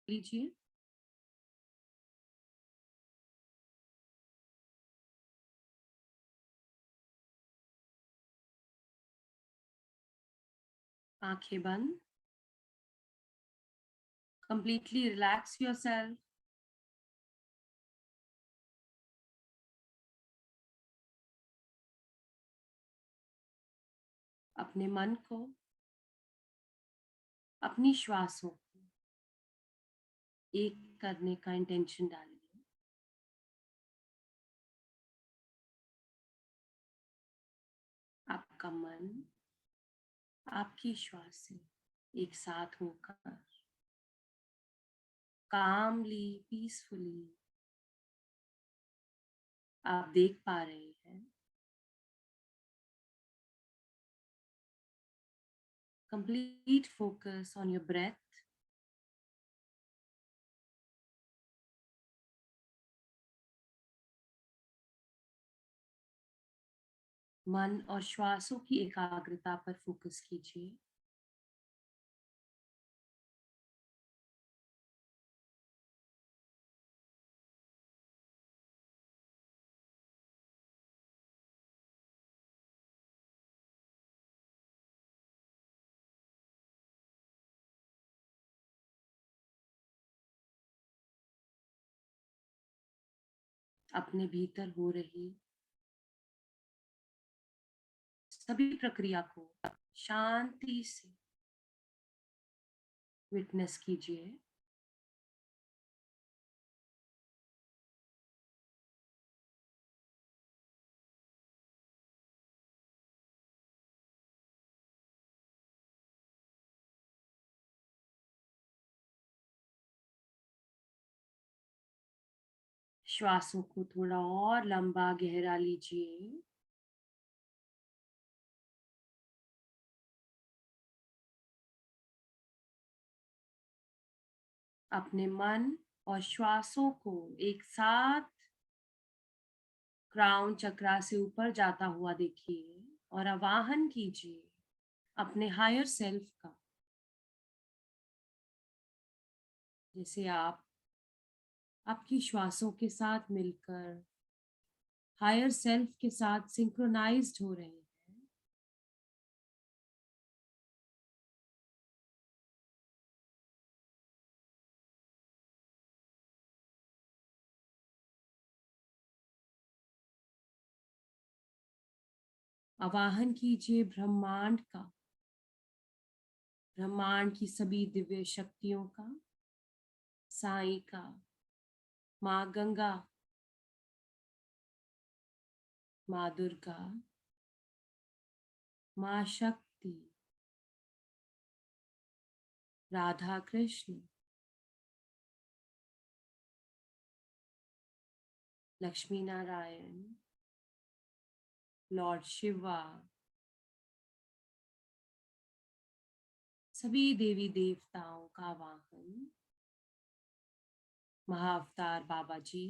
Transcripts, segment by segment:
लीजिए। आंखें बंद। Completely relax yourself. अपने मन को, अपनी श्वासों को एक करने का इंटेंशन डालिए। आपका मन आपकी श्वास से एक साथ होकर कामली, पीसफुली आप देख पा रहे हैं। Complete focus on your breath. मन और श्वासों की एकाग्रता पर फोकस कीजिए। अपने भीतर हो रही सभी प्रक्रिया को शांति से विटनेस कीजिए। श्वासों को थोड़ा और लंबा गहरा लीजिए। अपने मन और श्वासों को एक साथ क्राउन चक्रा से ऊपर जाता हुआ देखिए और आवाहन कीजिए अपने हायर सेल्फ का। जैसे आप आपकी श्वासों के साथ मिलकर हायर सेल्फ के साथ सिंक्रोनाइज्ड हो रहे हैं। आवाहन कीजिए ब्रह्मांड का, ब्रह्मांड की सभी दिव्य शक्तियों का, साईं का, माँ गंगा, माँ दुर्गा, माँ शक्ति, राधा कृष्ण, लक्ष्मी नारायण, लॉर्ड शिवा, सभी देवी देवताओं का वाहन, महाअवतार बाबा जी,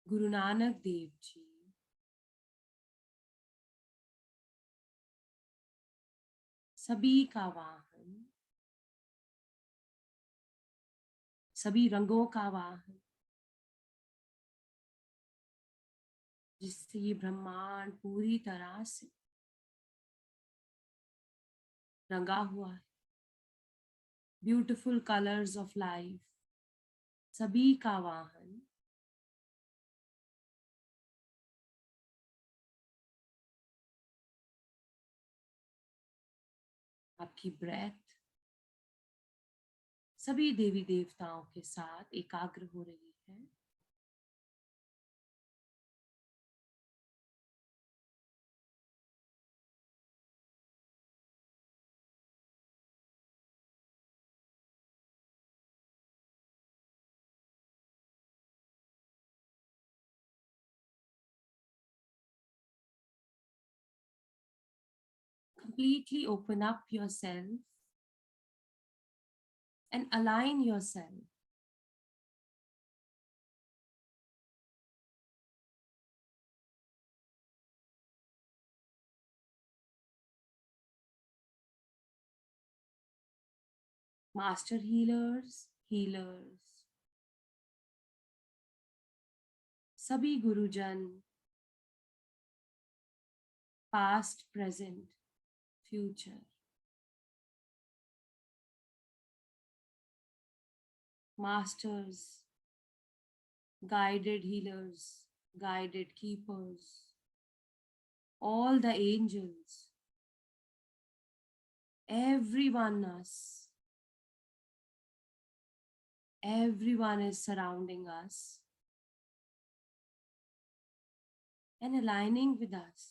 गुरु नानक देव जी, सभी का वाहन, सभी रंगों का वाहन, जिससे ये ब्रह्मांड पूरी तरह से रंगा हुआ है। ब्यूटिफुल कलर्स ऑफ लाइफ, सभी का वाहन, आपकी ब्रेथ सभी देवी देवताओं के साथ एकाग्र हो रही है। Completely open up yourself and align yourself master healers, सभी गुरुजन, past, present, future, masters, guided healers, guided keepers, all the angels, everyone is surrounding us and aligning with us.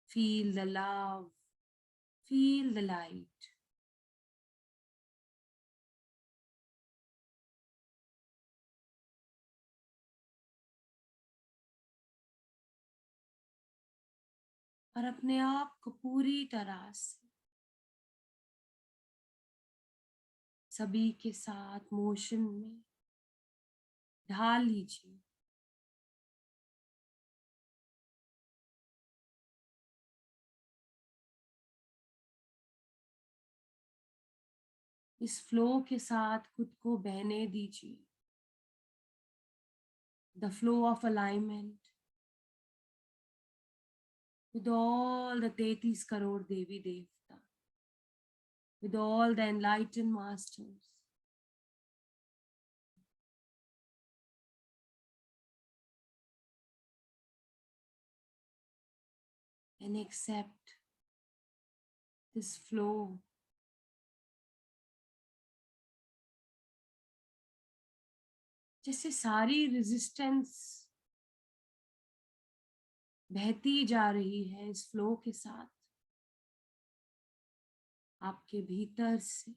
Feel the love, feel the light. और अपने आप को पूरी तरह से सभी के साथ मोशन में ढाल लीजिए। इस फ्लो के साथ खुद को बहने दीजिए। The flow of alignment with all the 33 crore Devi Devta, with all the enlightened masters. And accept this flow. जैसे सारी रेजिस्टेंस बहती जा रही है इस फ्लो के साथ, आपके भीतर से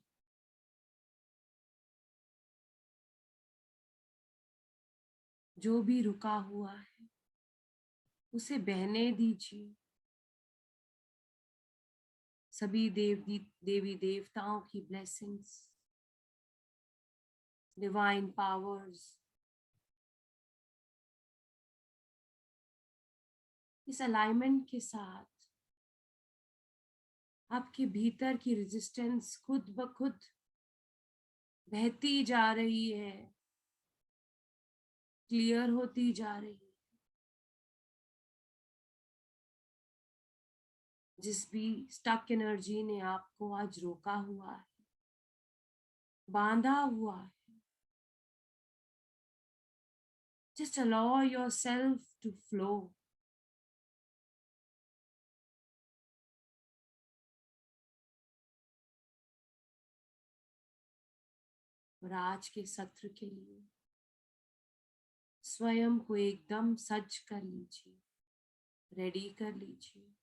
जो भी रुका हुआ है उसे बहने दीजिए। सभी देवी देवताओं की ब्लेसिंग्स, डिवाइन पावर्स इस अलाइनमेंट के साथ आपके भीतर की रेजिस्टेंस खुद ब खुद बहती जा रही है, क्लियर होती जा रही है। जिस भी स्टक एनर्जी ने आपको आज रोका हुआ है, बांधा हुआ है, just allow yourself to flow. और आज के सत्र के लिए स्वयं को एकदम सज्ज कर लीजिए, रेडी कर लीजिए।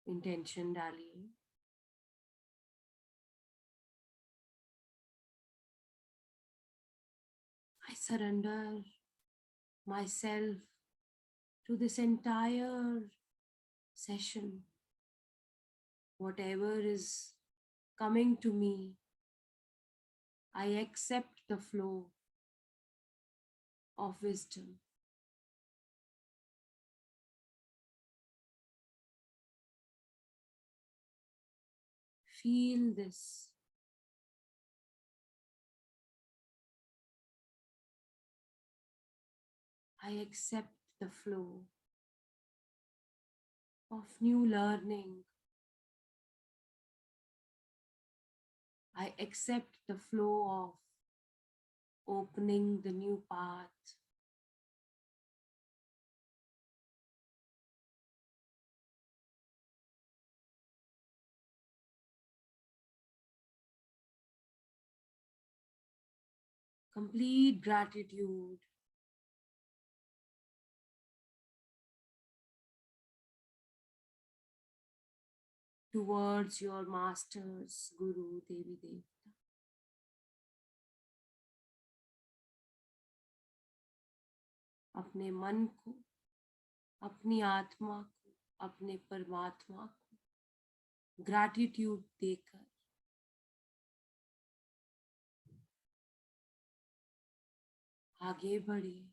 इंटेंशन डालिए। I surrender myself to this entire session. Whatever is coming to me, I accept the flow of wisdom. Feel this. I accept the flow of new learning. I accept the flow of opening the new path. Complete gratitude towards your masters, Guru, Devi Devta. अपने मन को, अपनी आत्मा को, अपने परमात्मा को gratitude देकर आगे बढ़िए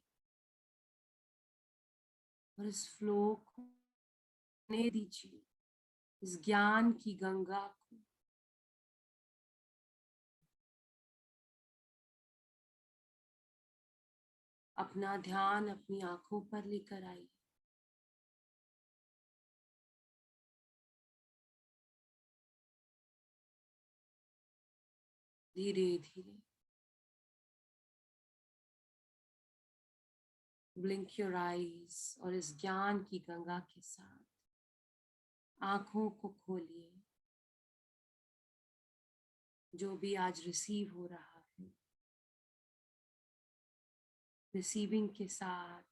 और इस फ्लो को खुलने दीजिए इस ज्ञान की गंगा को। अपना ध्यान अपनी आंखों पर लेकर आइए। धीरे धीरे ब्लिंक योर आईज और इस ज्ञान की गंगा के साथ आंखों को खोलिए। जो भी आज रिसीव हो रहा है, रिसीविंग के साथ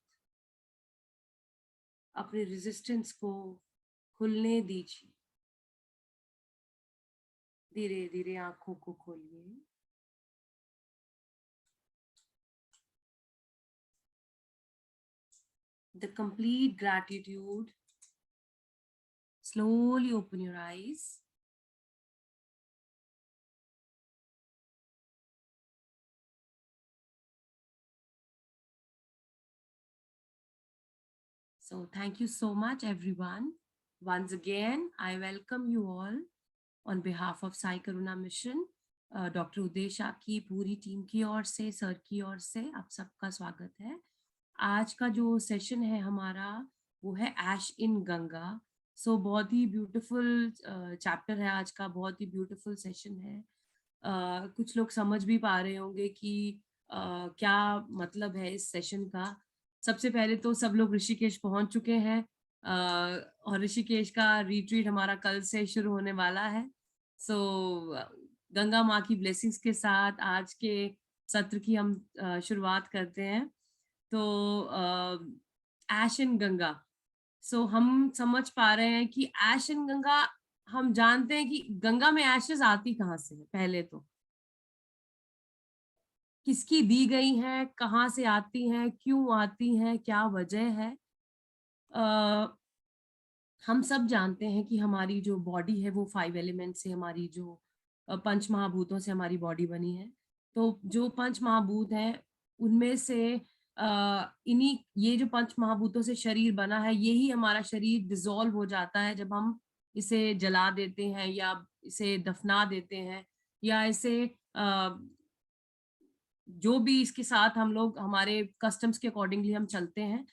अपने रेजिस्टेंस को खुलने दीजिए। धीरे धीरे आंखों को खोलिए। The complete gratitude. Slowly open your eyes. So thank you so much, everyone. Once again, I welcome you all on behalf of Sai Karuna Mission. Doctor Udesha की पूरी टीम की ओर से, सर की ओर से आप सबका स्वागत है। आज का जो सेशन है हमारा वो है ऐश इन गंगा। सो बहुत ही ब्यूटीफुल चैप्टर है आज का, बहुत ही ब्यूटीफुल सेशन है। कुछ लोग समझ भी पा रहे होंगे कि क्या मतलब है इस सेशन का। सबसे पहले तो सब लोग ऋषिकेश पहुंच चुके हैं और ऋषिकेश का रिट्रीट हमारा कल से शुरू होने वाला है। सो गंगा माँ की ब्लेसिंग्स के साथ आज के सत्र की हम शुरुआत करते हैं। तो ऐश इन गंगा। सो हम समझ पा रहे हैं कि ऐश इन गंगा, हम जानते हैं कि गंगा में एशेस आती कहाँ से है। पहले तो किसकी दी गई हैं, कहाँ से आती हैं, क्यों आती हैं, क्या वजह है। हम सब जानते हैं कि हमारी जो बॉडी है वो 5 एलिमेंट से, हमारी जो पंच महाभूतों से हमारी बॉडी बनी है। तो जो पंच महाभूत हैं उनमें से इन्हीं, ये जो पंच महाभूतों से शरीर बना है, यही हमारा शरीर डिसॉल्व हो जाता है जब हम इसे जला देते हैं या इसे दफना देते हैं या इसे जो भी इसके साथ हम लोग हमारे कस्टम्स के अकॉर्डिंगली हम चलते हैं।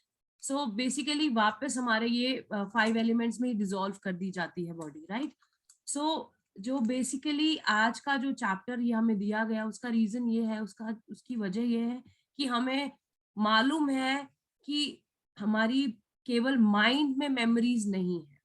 सो बेसिकली वापस हमारे ये 5 एलिमेंट्स में ही डिसॉल्व कर दी जाती है बॉडी, राइट। सो जो बेसिकली आज का जो चैप्टर ये हमें दिया गया, उसका रीजन ये है, उसकी वजह ये है कि हमें मालूम है कि हमारी केवल माइंड में मेमोरीज नहीं है।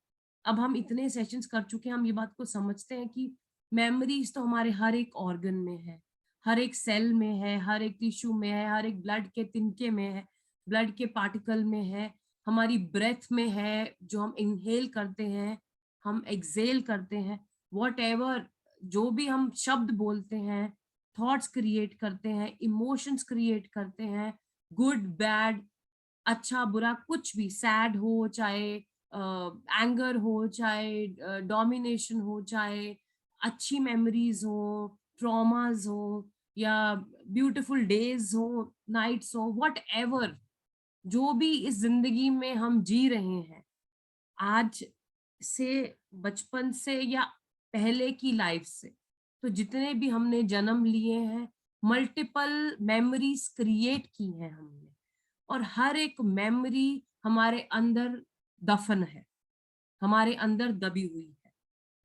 अब हम इतने सेशंस कर चुके हैं, हम ये बात को समझते हैं कि मेमोरीज तो हमारे हर एक ऑर्गन में है, हर एक सेल में है, हर एक टिश्यू में है, हर एक ब्लड के तिनके में है, ब्लड के पार्टिकल में है, हमारी ब्रेथ में है, जो हम इनहेल करते हैं, हम एक्सेल करते हैं, वॉट जो भी हम शब्द बोलते हैं, थॉट्स क्रिएट करते हैं, इमोशंस क्रिएट करते हैं, गुड बैड, अच्छा बुरा, कुछ भी, सैड हो चाहे एंगर हो, चाहे डोमिनेशन हो, चाहे अच्छी मेमोरीज हो, ट्रॉमास हो, या ब्यूटीफुल डेज हो, नाइट्स हो, वट एवर, जो भी इस जिंदगी में हम जी रहे हैं आज से, बचपन से या पहले की लाइफ से, तो जितने भी हमने जन्म लिए हैं, मल्टीपल मेमोरीज क्रिएट की हैं हमने, और हर एक मेमोरी हमारे अंदर दफन है, हमारे अंदर दबी हुई है,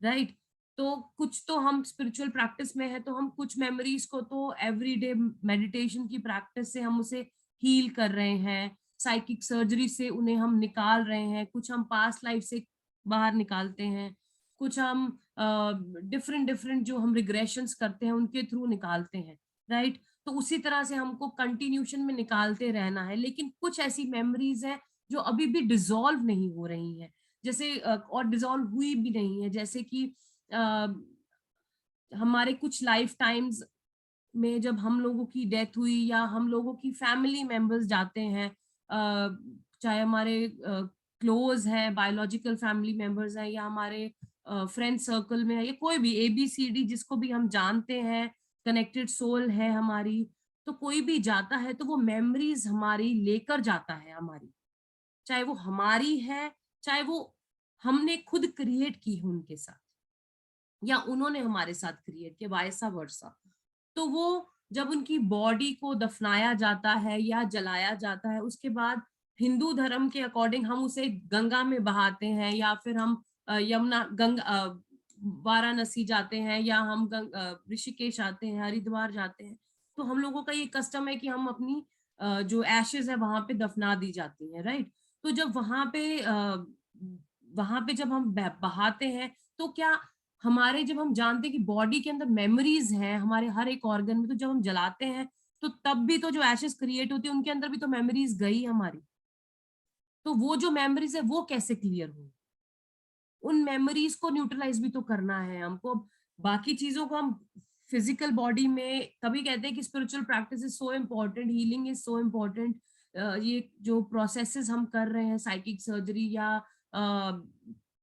राइट। तो कुछ तो हम स्पिरिचुअल प्रैक्टिस में है, तो हम कुछ मेमोरीज को तो एवरीडे मेडिटेशन की प्रैक्टिस से हम उसे हील कर रहे हैं, साइकिक सर्जरी से उन्हें हम निकाल रहे हैं, कुछ हम पास्ट लाइफ से बाहर निकालते हैं, कुछ हम डिफरेंट डिफरेंट जो हम रिग्रेशंस करते हैं उनके थ्रू निकालते हैं, राइट। तो उसी तरह से हमको कंटिन्यूशन में निकालते रहना है। लेकिन कुछ ऐसी मेमोरीज हैं जो अभी भी डिसॉल्व नहीं हो रही हैं, जैसे और डिसॉल्व हुई भी नहीं है, जैसे कि हमारे कुछ लाइफ टाइम्स में जब हम लोगों की डेथ हुई या हम लोगों की फैमिली मेंबर्स जाते हैं, चाहे हमारे क्लोज है, बायोलॉजिकल फैमिली मेंबर्स हैं, या हमारे फ्रेंड सर्कल में है, या कोई भी ABCD जिसको भी हम जानते हैं, कनेक्टेड सोल है हमारी, तो कोई भी जाता है तो वो मेमोरीज हमारी लेकर जाता है हमारी, चाहे वो हमारी है, चाहे वो हमने खुद क्रिएट की है उनके साथ, या उन्होंने हमारे साथ क्रिएट किया, वायसा वर्सा। तो वो जब उनकी बॉडी को दफनाया जाता है या जलाया जाता है, उसके बाद हिंदू धर्म के अकॉर्डिंग हम उसे गंगा में बहाते हैं, या फिर हम यमुना वाराणसी जाते हैं, या हम ऋषिकेश आते हैं, हरिद्वार जाते हैं। तो हम लोगों का ये कस्टम है कि हम अपनी जो एशेज है वहां पे दफना दी जाती है, राइट। तो जब वहां पे जब हम बहाते हैं, तो क्या हमारे, जब हम जानते हैं कि बॉडी के अंदर मेमोरीज हैं हमारे हर एक ऑर्गन में, तो जब हम जलाते हैं तो तब भी तो जो एशेस क्रिएट होती है उनके अंदर भी तो मेमोरीज गई हमारी। तो वो जो मेमोरीज है वो कैसे क्लियर हो, उन मेमोरीज को न्यूट्रलाइज भी तो करना है हमको। बाकी चीजों को हम फिजिकल बॉडी में, तभी कहते हैं कि spiritual practice is so important, healing is so important. ये जो प्रोसेसेस हम कर रहे हैं, साइकिक सर्जरी या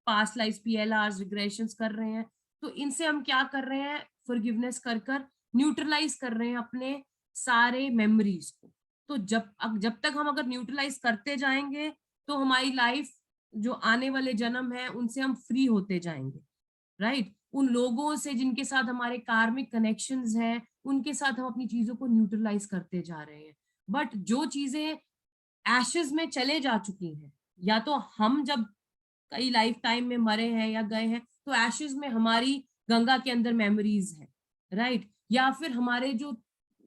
पास्ट लाइफ PLRs रिग्रेशंस कर रहे हैं, तो इनसे हम क्या कर रहे हैं, फॉरगिवनेस कर कर न्यूट्रलाइज कर रहे हैं अपने सारे मेमोरीज को। तो जब तक हम अगर न्यूट्रलाइज करते जाएंगे, तो हमारी लाइफ, जो आने वाले जन्म है, उनसे हम फ्री होते जाएंगे, राइट। उन लोगों से जिनके साथ हमारे कार्मिक कनेक्शंस हैं, उनके साथ हम अपनी चीजों को न्यूट्रलाइज करते जा रहे हैं। बट जो चीजें एशेज में चले जा चुकी हैं, या तो हम जब कई लाइफ टाइम में मरे हैं या गए हैं, तो एशेज में हमारी गंगा के अंदर मेमोरीज है, राइट। या फिर हमारे जो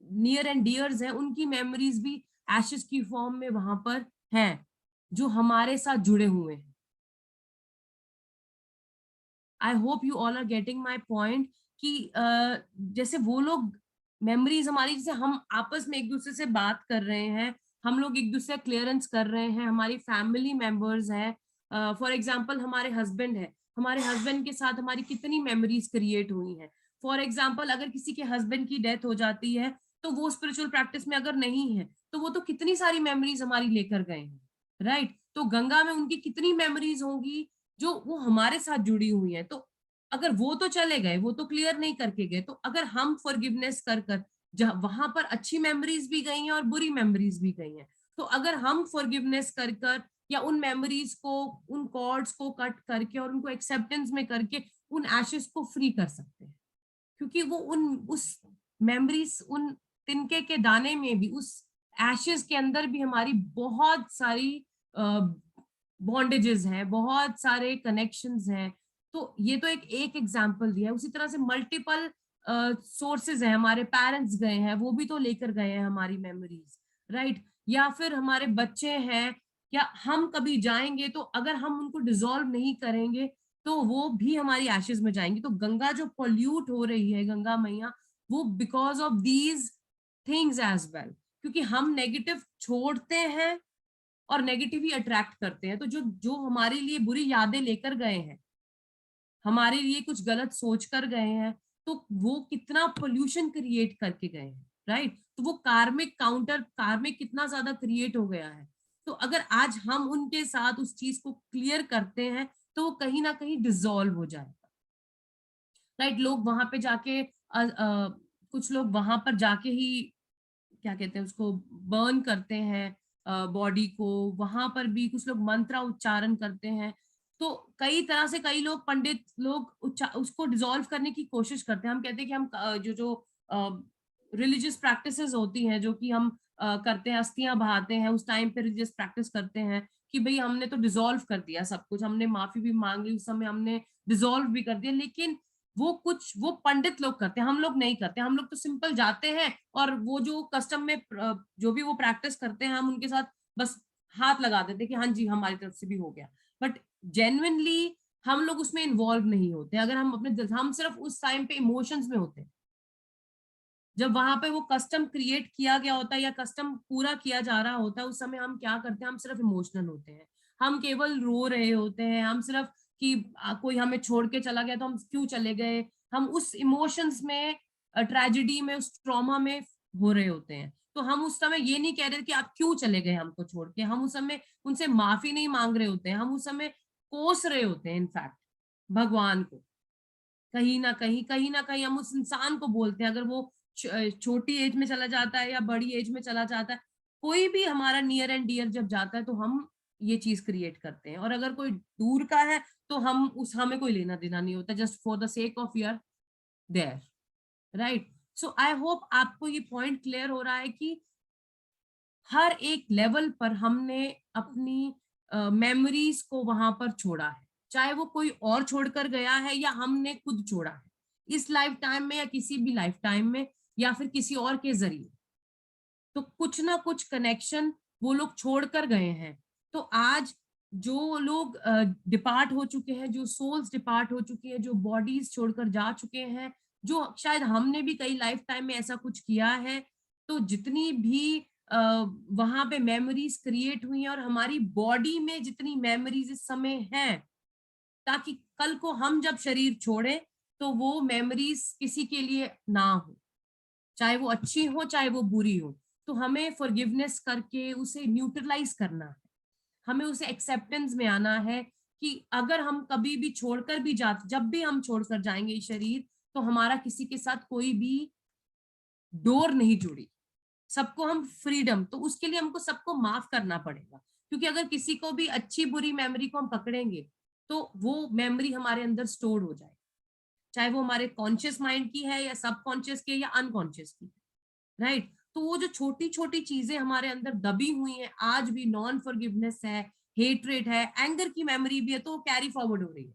नियर एंड डियर्स हैं, उनकी मेमोरीज भी एशेज की फॉर्म में वहां पर हैं, जो हमारे साथ जुड़े हुए हैं। I hope you all are getting my point, कि जैसे वो लोग मेमोरीज हमारी, जैसे हम आपस में एक दूसरे से बात कर रहे हैं, हम लोग एक दूसरे क्लियरेंस कर रहे हैं, हमारी फैमिली मेंबर्स हैं। फॉर एग्जाम्पल हमारे हस्बैंड है, हमारे हस्बैंड के साथ हमारी कितनी मेमोरीज क्रिएट हुई हैं। फॉर एग्जाम्पल अगर किसी के हस्बैंड की डेथ हो जाती है, तो वो स्पिरिचुअल प्रैक्टिस में अगर नहीं है, तो वो तो कितनी सारी मेमोरीज हमारी लेकर गए हैं, राइट। तो गंगा में उनकी कितनी मेमोरीज होंगी जो वो हमारे साथ जुड़ी हुई है। तो अगर वो तो चले गए, वो तो क्लियर नहीं करके गए, तो अगर हम फॉरगिवनेस कर कर, जहाँ वहां पर अच्छी मेमोरीज भी गई हैं और बुरी मेमोरीज भी गई हैं, तो अगर हम फॉरगिवनेस कर कर, या उन मेमोरीज को, उन कॉर्ड्स को कट करके और उनको एक्सेप्टेंस में करके उन एशेस को फ्री कर सकते हैं। क्योंकि वो उस मेमोरीज, उन तिनके के दाने में भी, उस एशेस के अंदर भी हमारी बहुत सारी बॉन्डेजेस हैं, बहुत सारे कनेक्शंस हैं। तो ये तो एक एग्जांपल दिया है, उसी तरह से मल्टीपल सोर्सेज हैं, हमारे पेरेंट्स गए हैं, वो भी तो लेकर गए हैं हमारी मेमोरीज, राइट। या फिर हमारे बच्चे हैं, या हम कभी जाएंगे, तो अगर हम उनको डिसॉल्व नहीं करेंगे, तो वो भी हमारी एशेज में जाएंगी। तो गंगा जो पोल्यूट हो रही है, गंगा मैया, वो because of these things as well, क्योंकि हम नेगेटिव छोड़ते हैं और नेगेटिव ही अट्रैक्ट करते हैं। तो जो जो हमारे लिए बुरी यादें लेकर गए हैं, हमारे लिए कुछ गलत सोच कर गए हैं, तो वो कितना पोल्यूशन क्रिएट करके गए हैं, राइट। तो वो कार्मिक काउंटर, कार्मिक कितना ज्यादा क्रिएट हो गया है। तो अगर आज हम उनके साथ उस चीज को क्लियर करते हैं, तो वो कहीं ना कहीं डिसॉल्व हो जाएगा, राइट। लोग वहां पे जाके कुछ लोग वहां पर जाके ही, क्या कहते हैं उसको, बर्न करते हैं बॉडी को। वहां पर भी कुछ लोग मंत्र उच्चारण करते हैं। तो कई तरह से कई लोग, पंडित लोग उसको डिसॉल्व करने की कोशिश करते हैं। हम कहते हैं कि हम जो जो रिलीजियस प्रैक्टिसेस होती हैं, जो कि हम करते हैं, अस्थियां बहाते हैं, उस टाइम पे रिलीजियस प्रैक्टिस करते हैं कि भाई हमने तो डिसॉल्व कर दिया सब कुछ, हमने माफी भी मांग ली, उस समय हमने डिसॉल्व भी कर दिया। लेकिन वो पंडित लोग करते हैं, हम लोग नहीं करते। हम लोग तो सिंपल जाते हैं, और वो जो कस्टम में जो भी वो प्रैक्टिस करते हैं, हम उनके साथ बस हाथ लगा देते हैं कि हाँ जी हमारी तरफ से भी हो गया। बट जेन्युइनली हम लोग उसमें इन्वॉल्व नहीं होते। अगर हम अपने दिल, हम सिर्फ उस टाइम पे इमोशंस में होते हैं, जब वहां पे वो कस्टम क्रिएट किया गया होता है या कस्टम पूरा किया जा रहा होता है, उस समय हम क्या करते हैं, हम सिर्फ इमोशनल होते हैं। हम केवल रो रहे होते हैं, हम सिर्फ कि कोई हमें छोड़ के चला गया तो हम क्यों चले गए, हम उस इमोशंस में, ट्रेजेडी में, उस ट्रॉमा में हो रहे होते हैं। तो हम उस समय ये नहीं कह रहे कि आप क्यों चले गए हमको छोड़ के, हम उस समय उनसे माफी नहीं मांग रहे होते हैं, हम उस समय कोस रहे होते हैं इनफैक्ट भगवान को। कहीं ना कहीं हम उस इंसान को बोलते हैं, अगर वो छोटी एज में चला जाता है या बड़ी एज में चला जाता है, कोई भी हमारा नियर एंड डियर जब जाता है, तो हम ये चीज क्रिएट करते हैं, और अगर कोई दूर का है तो हमें कोई लेना देना नहीं होता, just for the sake of your there, right. So I hope आपको ये पॉइंट क्लियर हो रहा है कि हर एक लेवल पर हमने अपनी मेमोरीज को वहां पर छोड़ा है, चाहे वो कोई और छोड़कर गया है या हमने खुद छोड़ा है, इस लाइफ टाइम में या किसी भी लाइफ टाइम में या फिर किसी और के जरिए, तो कुछ ना कुछ कनेक्शन वो लोग छोड़कर गए हैं। तो आज जो लोग डिपार्ट हो चुके हैं, जो सोल्स डिपार्ट हो चुके हैं, जो बॉडीज छोड़कर जा चुके हैं, जो शायद हमने भी कई लाइफ टाइम में ऐसा कुछ किया है, तो जितनी भी वहां पे मेमोरीज क्रिएट हुई हैं और हमारी बॉडी में जितनी मेमोरीज इस समय हैं, ताकि कल को हम जब शरीर छोड़े तो वो मेमोरीज किसी के लिए ना हो, चाहे वो अच्छी हो चाहे वो बुरी हो। तो हमें फॉरगिवनेस करके उसे न्यूट्रलाइज करना है, हमें उसे एक्सेप्टेंस में आना है कि अगर हम कभी भी छोड़कर भी जाते, जब भी हम छोड़कर जाएंगे ये शरीर, तो हमारा किसी के साथ कोई भी डोर नहीं जुड़ी, सबको हम फ्रीडम, तो उसके लिए हमको सबको माफ करना पड़ेगा, क्योंकि अगर किसी को भी अच्छी बुरी मेमोरी को हम पकड़ेंगे तो वो मेमोरी हमारे अंदर स्टोर हो जाए, चाहे वो हमारे कॉन्शियस माइंड की है या सबकॉन्शियस की है या अनकॉन्शियस की, राइट। तो वो जो छोटी छोटी चीजें हमारे अंदर दबी हुई हैं आज भी, नॉन फॉरगिवनेस है, हेट्रेट है, एंगर की मेमोरी भी है, तो वो कैरी फॉरवर्ड हो रही है।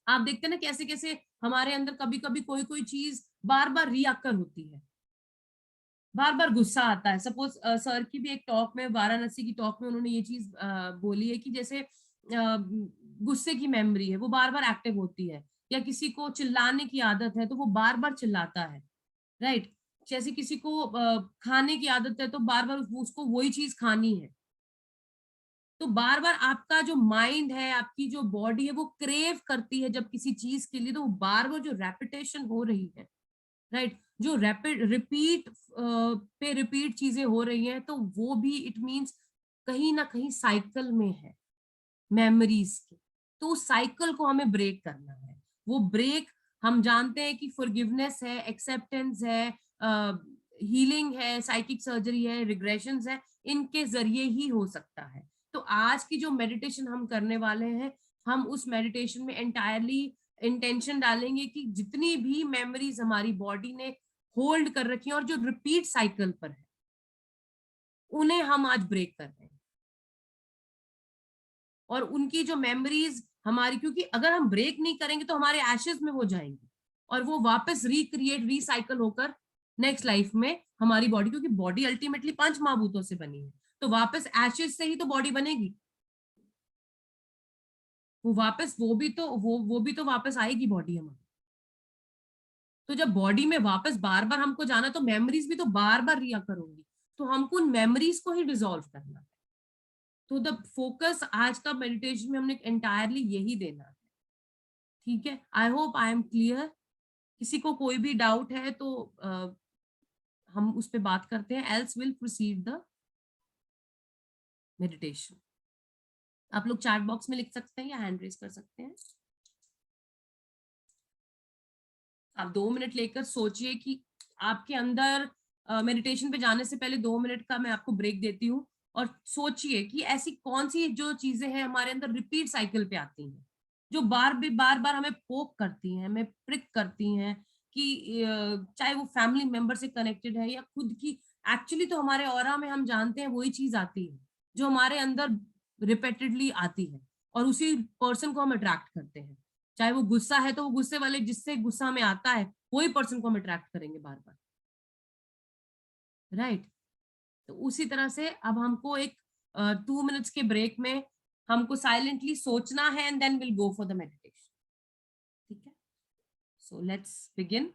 आप देखते हैं ना कैसे कैसे हमारे अंदर कभी कभी कोई कोई चीज बार बार रिअकर होती है, बार बार गुस्सा आता है। सपोज सर की भी एक टॉक में, वाराणसी की टॉक में उन्होंने ये चीज बोली है कि जैसे गुस्से की मेमोरी है वो बार बार एक्टिव होती है, या किसी को चिल्लाने की आदत है तो वो बार बार चिल्लाता है, राइट। जैसे किसी को खाने की आदत है तो बार बार उसको वही चीज खानी है। तो बार बार आपका जो माइंड है, आपकी जो बॉडी है, वो क्रेव करती है जब किसी चीज के लिए, तो वो बार बार जो रेपिटेशन हो रही है, राइट, जो रैपिड रिपीट पे रिपीट चीजें हो रही हैं, तो वो भी इट मींस कहीं ना कहीं साइकिल में है मेमोरीज के। तो उस साइकिल को हमें ब्रेक करना है। वो ब्रेक हम जानते हैं कि फॉरगिवनेस है, एक्सेप्टेंस है, हीलिंग है, साइकिक सर्जरी है, रिग्रेशंस है, इनके जरिए ही हो सकता है। तो आज की जो मेडिटेशन हम करने वाले हैं, हम उस मेडिटेशन में एंटायरली इंटेंशन डालेंगे कि जितनी भी मेमोरीज हमारी बॉडी ने होल्ड कर रखी हैं और जो रिपीट साइकिल पर है, उन्हें हम आज ब्रेक कर रहे हैं। और उनकी जो मेमोरीज हमारी, क्योंकि अगर हम ब्रेक नहीं करेंगे तो हमारे एशेस में वो जाएंगे और वो वापस रिक्रिएट रिसाइकल होकर नेक्स्ट लाइफ में हमारी बॉडी, क्योंकि बॉडी अल्टीमेटली 5 महाभूतों से बनी है, तो वापस एशेस से ही तो बॉडी बनेगी। वो वापस वो भी तो वापस आएगी बॉडी हमारी। तो जब बॉडी में वापस बार बार हमको जाना, तो मेमोरीज भी तो बार बार रिया करूंगी, तो हमको उन मेमोरीज को ही डिसॉल्व करना है। तो द फोकस आज का मेडिटेशन में हमने एंटायरली यही देना है। ठीक है, I hope I am clear. किसी को कोई भी डाउट है तो हम उस पर बात करते हैं, else will proceed the meditation. आप लोग चैट बॉक्स में लिख सकते हैं या हैंड रेज कर सकते हैं। आप 2 मिनट लेकर सोचिए कि आपके अंदर मेडिटेशन पे जाने से पहले 2 मिनट का मैं आपको ब्रेक देती हूँ, और सोचिए कि ऐसी कौन सी जो चीजें हैं हमारे अंदर रिपीट साइकिल पे आती हैं, जो बार बार हमें पोक करती हैं, हमें प्रिक करती हैं, कि चाहे वो फैमिली मेंबर से कनेक्टेड है या खुद की। एक्चुअली तो हमारे ऑरा में हम जानते हैं वही चीज आती है जो हमारे अंदर रिपीटेडली आती है, और उसी पर्सन को हम अट्रैक्ट करते हैं। चाहे वो गुस्सा है तो वो गुस्से वाले, जिससे गुस्सा में आता है, वही पर्सन को हम अट्रैक्ट करेंगे बार बार, राइट। तो उसी तरह से अब हमको एक 2 मिनट्स के ब्रेक में हमको साइलेंटली सोचना है, and then will go for the meditation. ठीक है, सो लेट्स बिगिन।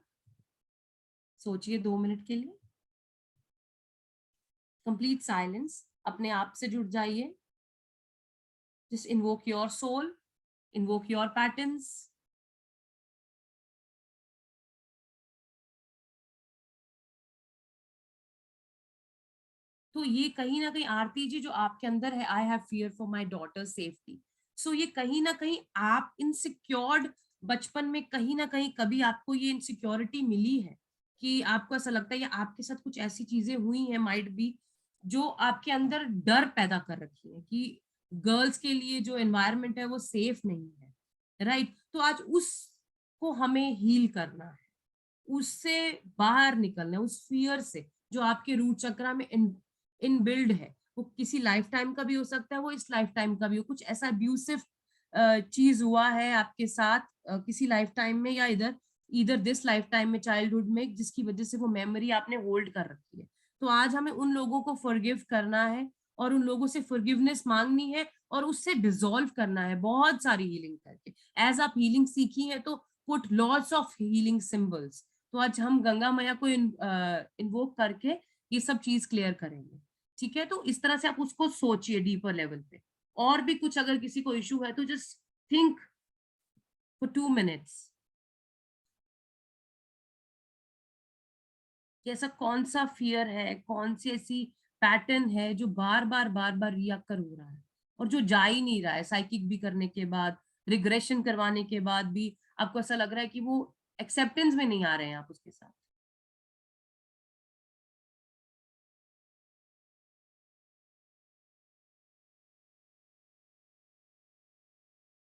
सोचिए 2 मिनट के लिए, कंप्लीट साइलेंस, अपने आप से जुड़ जाइए। Just invoke your soul, invoke your patterns. तो ये कहीं ना कहीं आरती जी जो आपके अंदर है, I have fear for my daughter safety, so ये कहीं ना कहीं आप इनसिक्योर्ड, बचपन में कहीं ना कहीं कभी आपको ये इनसिक्योरिटी मिली है कि आपको ऐसा लगता है या आपके साथ कुछ ऐसी चीजें हुई हैं, माइट बी, जो आपके अंदर डर पैदा कर रखी है कि गर्ल्स के लिए जो एनवायरनमेंट है वो सेफ नहीं है, राइट? तो आज उसको हमें हील करना है, उससे बाहर निकलना है, उस फियर से जो आपके रूट चक्रा में इन बिल्ड है। वो किसी लाइफ टाइम का भी हो सकता है, वो इस लाइफ टाइम का भी हो, कुछ ऐसा अब्यूसिव चीज हुआ है आपके साथ किसी लाइफ टाइम में, या इधर इधर दिस लाइफ टाइम में, चाइल्डहुड में, जिसकी वजह से वो मेमोरी आपने होल्ड कर रखी है। तो आज हमें उन लोगों को फॉरगिव करना है और उन लोगों से फॉरगिवनेस मांगनी है और उससे डिसॉल्व करना है बहुत सारी हीलिंग करके। एज आप हीलिंग सीखी है तो put lots of healing symbols. तो आज हम गंगा मैया को इन्वोक करके ये सब चीज क्लियर करेंगे, ठीक है? तो इस तरह से आप उसको सोचिए डीपर लेवल पे। और भी कुछ अगर किसी को इशू है तो जस्ट थिंक फॉर 2 मिनट्स कि ऐसा कौन सा फियर है, कौन सी ऐसी पैटर्न है जो बार बार रिअकर हो रहा है और जो जा ही नहीं रहा है। साइकिक भी करने के बाद, रिग्रेशन करवाने के बाद भी आपको ऐसा लग रहा है कि वो एक्सेप्टेंस में नहीं आ रहे हैं आप उसके साथ।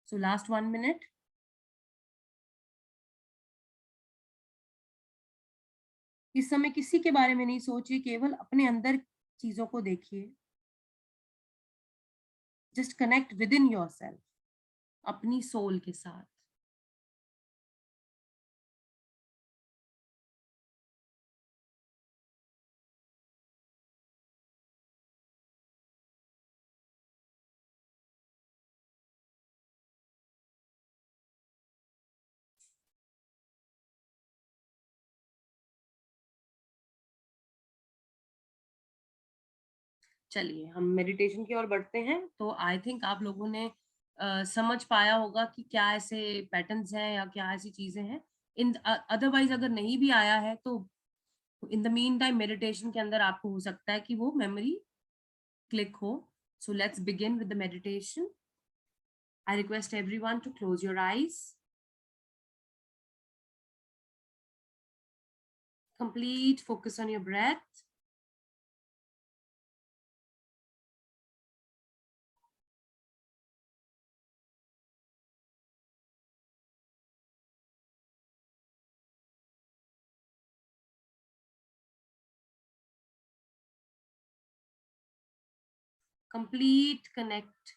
So last 1 minute. इस समय किसी के बारे में नहीं सोचिए, केवल अपने अंदर चीजों को देखिए। Just connect with in your self, अपनी सोल के साथ। चलिए हम मेडिटेशन की ओर बढ़ते हैं। तो आई थिंक आप लोगों ने समझ पाया होगा कि क्या ऐसे पैटर्न्स हैं या क्या ऐसी चीजें हैं। इन अदरवाइज अगर नहीं भी आया है तो in the mean time meditation के अंदर आपको हो सकता है कि वो मेमोरी क्लिक हो। So let's begin with the meditation. I request everyone to close your eyes. Complete focus on your breath. complete connect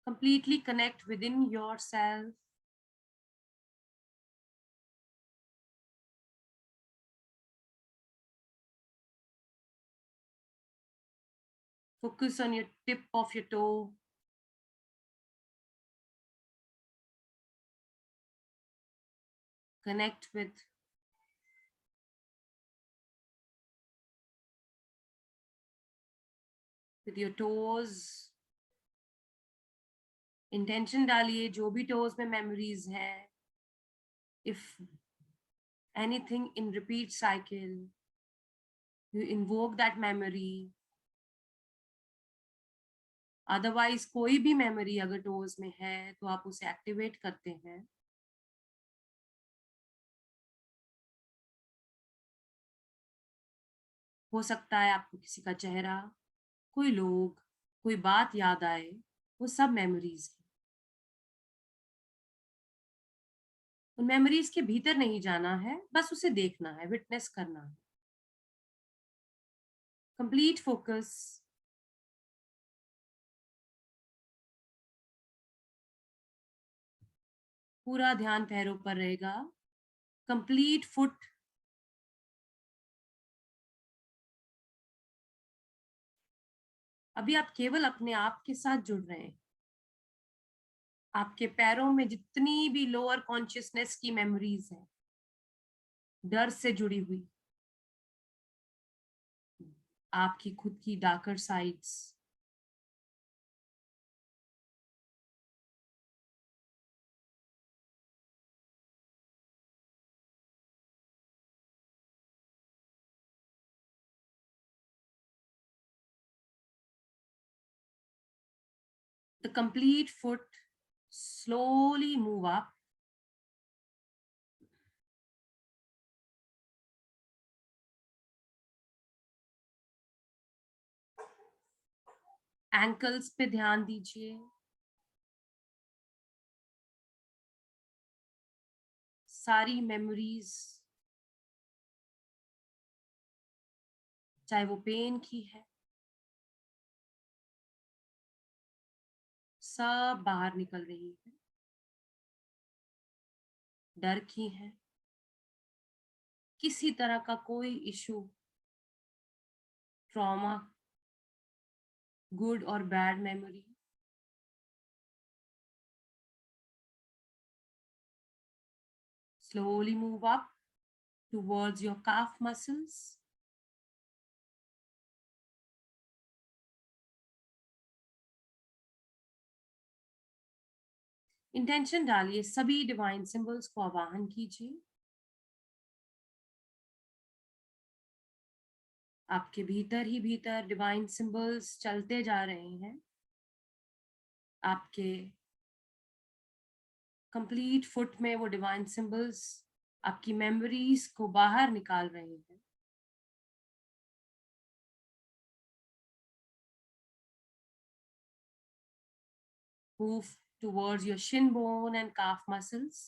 completely connect within yourself. Focus on your tip of your toe. Connect with your toes. Intention डालिए जो भी toes में memories है, if anything in repeat cycle, you invoke that memory. Otherwise कोई भी memory अगर toes में है तो आप उसे एक्टिवेट करते हैं। हो सकता है आपको किसी का चेहरा, कोई लोग, कोई बात याद आए, वो सब मेमोरीज है। उन मेमोरीज के भीतर नहीं जाना है, बस उसे देखना है, विटनेस करना है। Complete focus. पूरा ध्यान पैरों पर रहेगा। Complete foot. अभी आप केवल अपने आप के साथ जुड़ रहे हैं। आपके पैरों में जितनी भी लोअर कॉन्शियसनेस की मेमोरीज हैं, डर से जुड़ी हुई, आपकी खुद की darker sides, the complete foot slowly move up. Ankles पे ध्यान दीजिए, सारी मेमोरीज, चाहे वो पेन की है, सब बाहर निकल रही है। डर की है, किसी तरह का कोई इशू, ट्रॉमा, गुड और bad memory, slowly move up towards your calf muscles. Intention डालिए, सभी डिवाइन सिंबल्स को आवाहन कीजिए। आपके भीतर ही भीतर डिवाइन सिंबल्स चलते जा रहे हैं, आपके कंप्लीट फुट में वो डिवाइन सिंबल्स आपकी मेमोरीज को बाहर निकाल रहे हैं। Move towards your shin bone and calf muscles.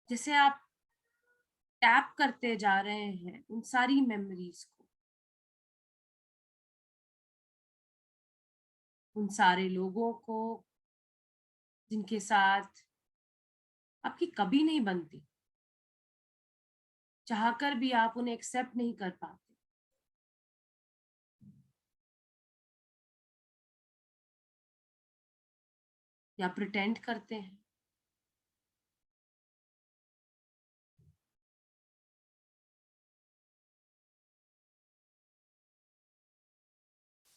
जैसे आप टैप करते जा रहे हैं उन सारी मेमोरीज को, उन सारे लोगों को जिनके साथ आपकी कभी नहीं बनती, चाहकर भी आप उन्हें एक्सेप्ट नहीं कर पाते, या प्रिटेंड करते हैं।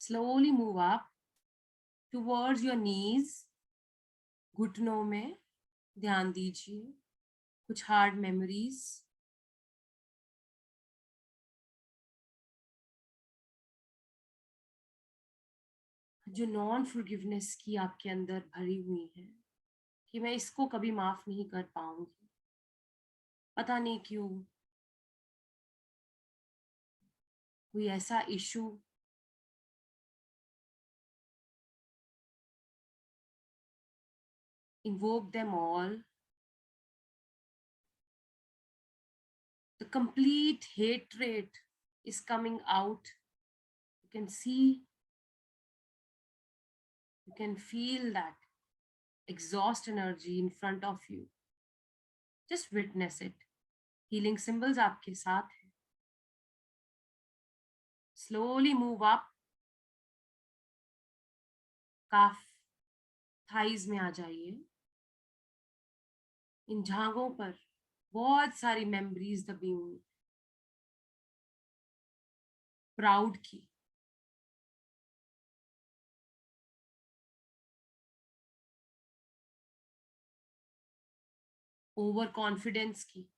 Slowly move up towards your knees, घुटनों में ध्यान दीजिए, कुछ हार्ड मेमोरीज, जो नॉन फॉरगिवनेस की आपके अंदर भरी हुई है, कि मैं इसको कभी माफ नहीं कर पाऊंगी, पता नहीं क्यों, कोई ऐसा issue, invoke them all. The complete hatred is coming out. You can see, you can feel that exhaust energy in front of you. Just witness it. Healing symbols आपके साथ हैं. Slowly move up. calf, thighs में आ जाइए. इन झागों पर बहुत सारी memories दबी हुई, प्राउड की, ओवर कॉन्फिडेंस की,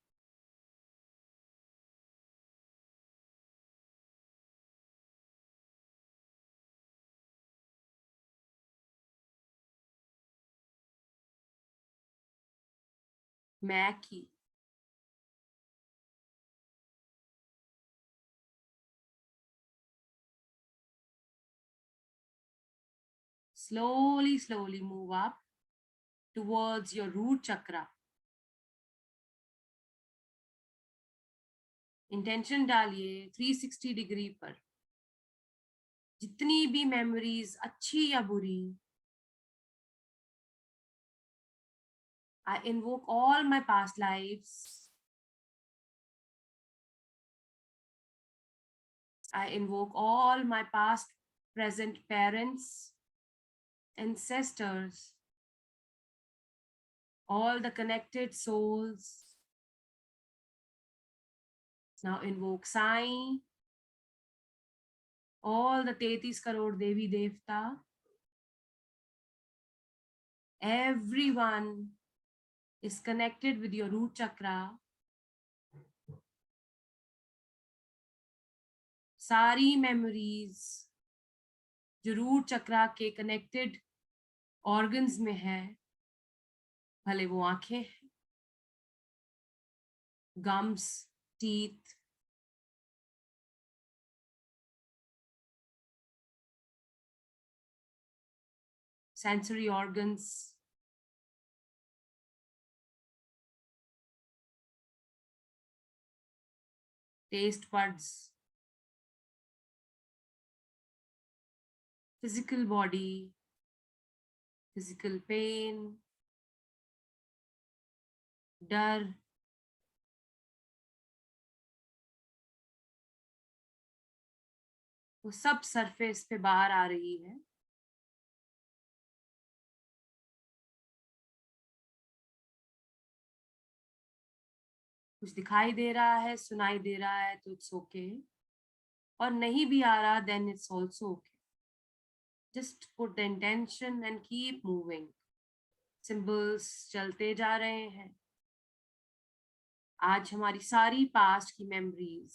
मैं की, slowly move up towards your root chakra. Intention डालिए 360 डिग्री पर, जितनी भी मेमोरीज अच्छी या बुरी, I invoke all my past lives. I invoke all my past, present parents, ancestors, all the connected souls. Now invoke Sai, all the 33 crore Devi Devta, everyone is connected with your root chakra. सारी memories जो root चक्रा के connected organs में है, भले वो आंखें हैं, gums, teeth, sensory organs, taste buds, physical body, physical pain, डर, वो सब सरफेस पे बाहर आ रही है। कुछ दिखाई दे रहा है, सुनाई दे रहा है तो इट्स ओके, और नहीं भी आ रहा then it's also okay. Just put the intention and keep moving. Symbols चलते जा रहे हैं। आज हमारी सारी पास्ट की मेमोरीज,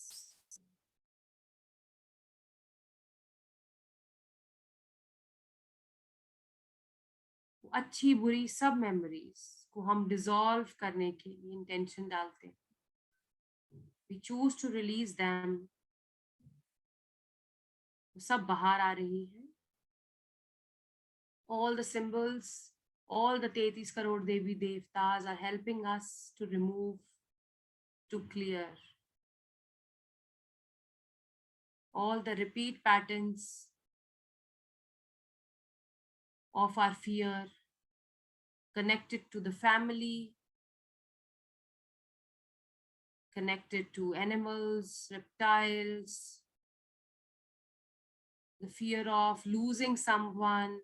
अच्छी बुरी सब मेमोरीज को हम डिसॉल्व करने के लिए इंटेंशन डालते हैं। We choose to release them। सब बाहर आ रही है। All the symbols, all the 33 crore Devi Devtas are helping us to remove, to clear all the repeat patterns of our fear connected to the family, connected to animals, reptiles, the fear of losing someone,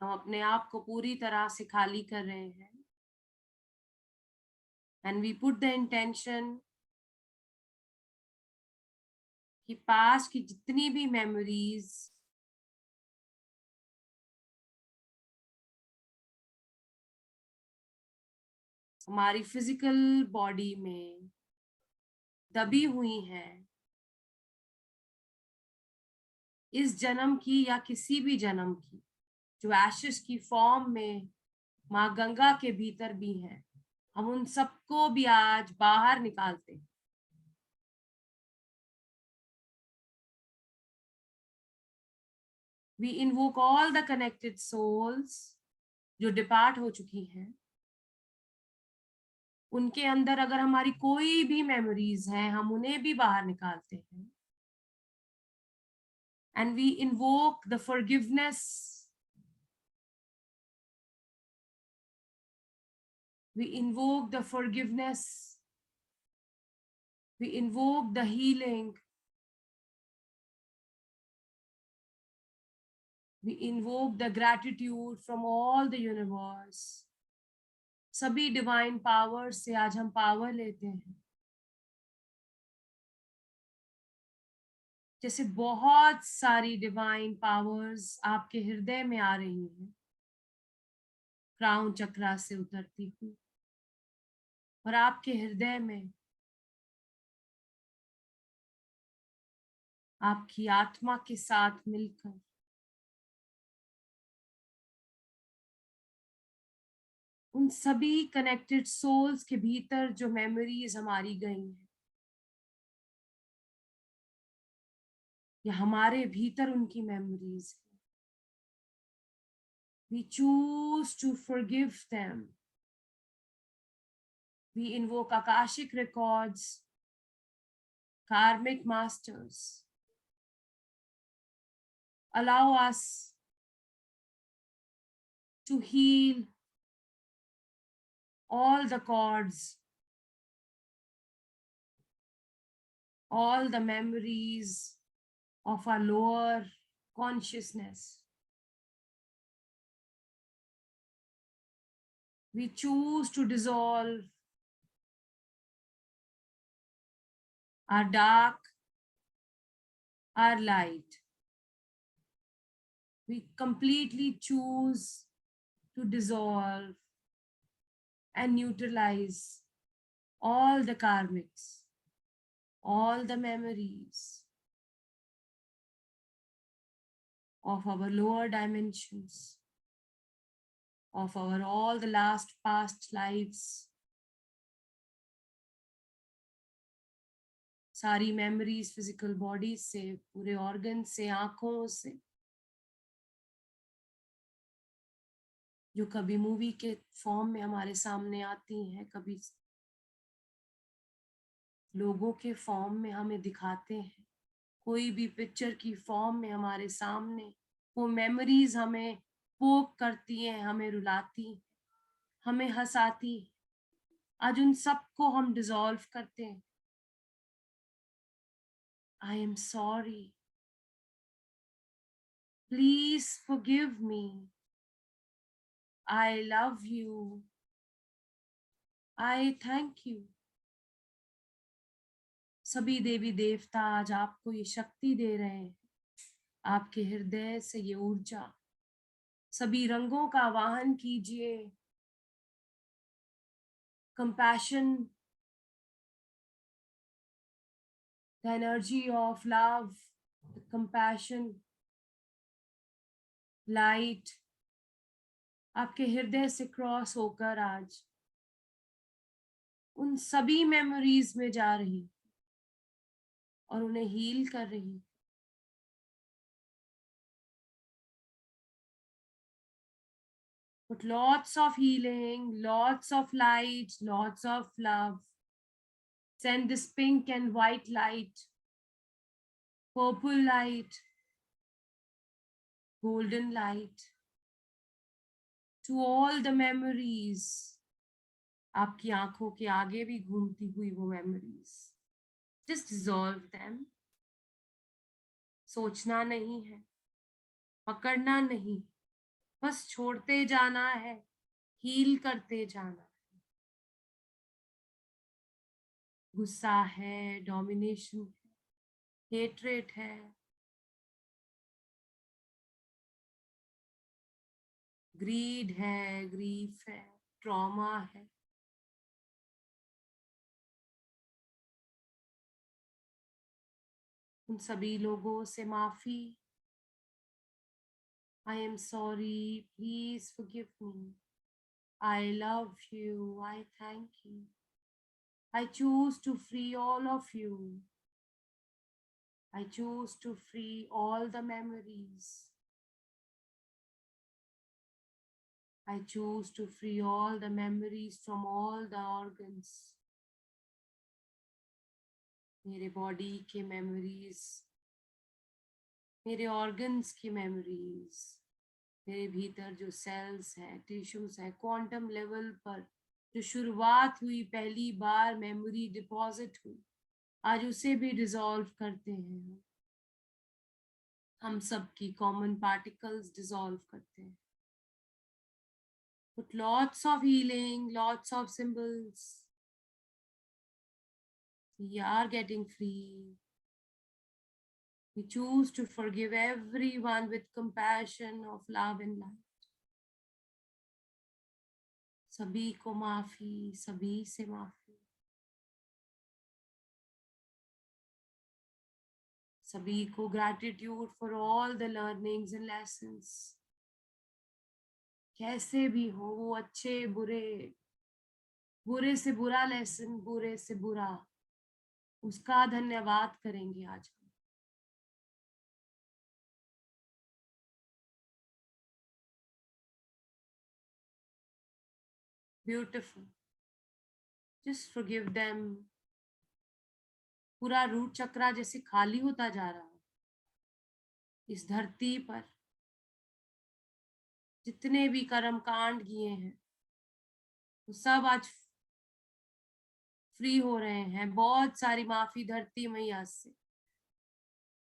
हम अपने आप को पूरी तरह से खाली कर रहे हैं। And we put the intention कि पास्ट की जितनी भी मेमोरीज हमारी फिजिकल बॉडी में दबी हुई हैं, इस जन्म की या किसी भी जन्म की, जो एशेस की फॉर्म में माँ गंगा के भीतर भी हैं, हम उन सबको भी आज बाहर निकालते हैं। We invoke all the connected souls जो डिपार्ट हो चुकी हैं। उनके अंदर अगर हमारी कोई भी मेमोरीज हैं, हम उन्हें भी बाहर निकालते हैं। And we invoke the forgiveness, we invoke the forgiveness, we invoke the healing, we invoke the gratitude from all the universe। सभी डिवाइन पावर से आज हम पावर लेते हैं। जैसे बहुत सारी डिवाइन पावर्स आपके हृदय में आ रही हैं, क्राउन चक्रा से उतरती हुई, और आपके हृदय में आपकी आत्मा के साथ मिलकर उन सभी कनेक्टेड सोल्स के भीतर जो मेमोरीज हमारी गई हैं, या हमारे भीतर उनकी मेमोरीज हैं, we choose to forgive them। We invoke Akashic records, karmic masters, allow us to heal all the cords, all the memories of our lower consciousness। We choose to dissolve our dark, our light। We completely choose to dissolve and neutralize all the karmics, all the memories, of our lower dimensions, of our all the last past lives, सारी memories physical bodies से, पूरे organs से, आंखों से, जो कभी movie के form में हमारे सामने आती हैं, कभी लोगों के फॉर्म में हमें दिखाते हैं, कोई भी पिक्चर की फॉर्म में हमारे सामने, वो मेमोरीज हमें पोक करती हैं, हमें रुलाती, हमें हंसाती। आज उन सबको हम डिसॉल्व करते हैं। I am sorry. Please forgive me. I love you. I thank you. सभी देवी देवता आज आपको ये शक्ति दे रहे हैं, आपके हृदय से ये ऊर्जा, सभी रंगों का वाहन कीजिए। Compassion, the energy of love, compassion, light आपके हृदय से क्रॉस होकर आज उन सभी मेमोरीज में जा रही और उन्हें हील कर रही। But lots of healing, lots of light, lots of love. Send this pink and white light, purple light, golden light to all the memories. आपकी आंखों के आगे भी घूमती हुई वो memories. Just dissolve them. सोचना नहीं है, पकड़ना नहीं, बस छोड़ते जाना है, हील करते जाना है। गुस्सा है, डोमिनेशन है, हेट्रेट है, ग्रीड है, ग्रीफ है, ट्रॉमा है, उन सभी लोगों से माफी। I am sorry, please forgive me. I love you, I thank you. I choose to free all of you. I choose to free all the memories. I choose to free all the memories from all the organs. मेरे body के memories, मेरे organs की memories, मेरे भीतर जो sales हैं, tissues हैं, quantum level पर जो शुरुआत हुई, पहली बार मेमोरी डिपॉजिट हुई, आज उसे भी डिसॉल्व करते हैं। हम सब की कॉमन पार्टिकल्स डिसॉल्व करते हैं। With lots of healing, lots of symbols, we are getting free. We choose to forgive everyone with compassion of love and light. सभी को माफी, सभी से माफी, सभी को gratitude for all the learnings and lessons. कैसे भी हो वो अच्छे बुरे, बुरे से बुरा लेसन, बुरे से बुरा, उसका धन्यवाद करेंगे आज हम। Beautiful. Just forgive them. पूरा रूट चक्रा जैसे खाली होता जा रहा है इस धरती पर, जितने भी कर्म कांड किए हैं वो सब आज फ्री हो रहे हैं। बहुत सारी माफी धरती मैया से,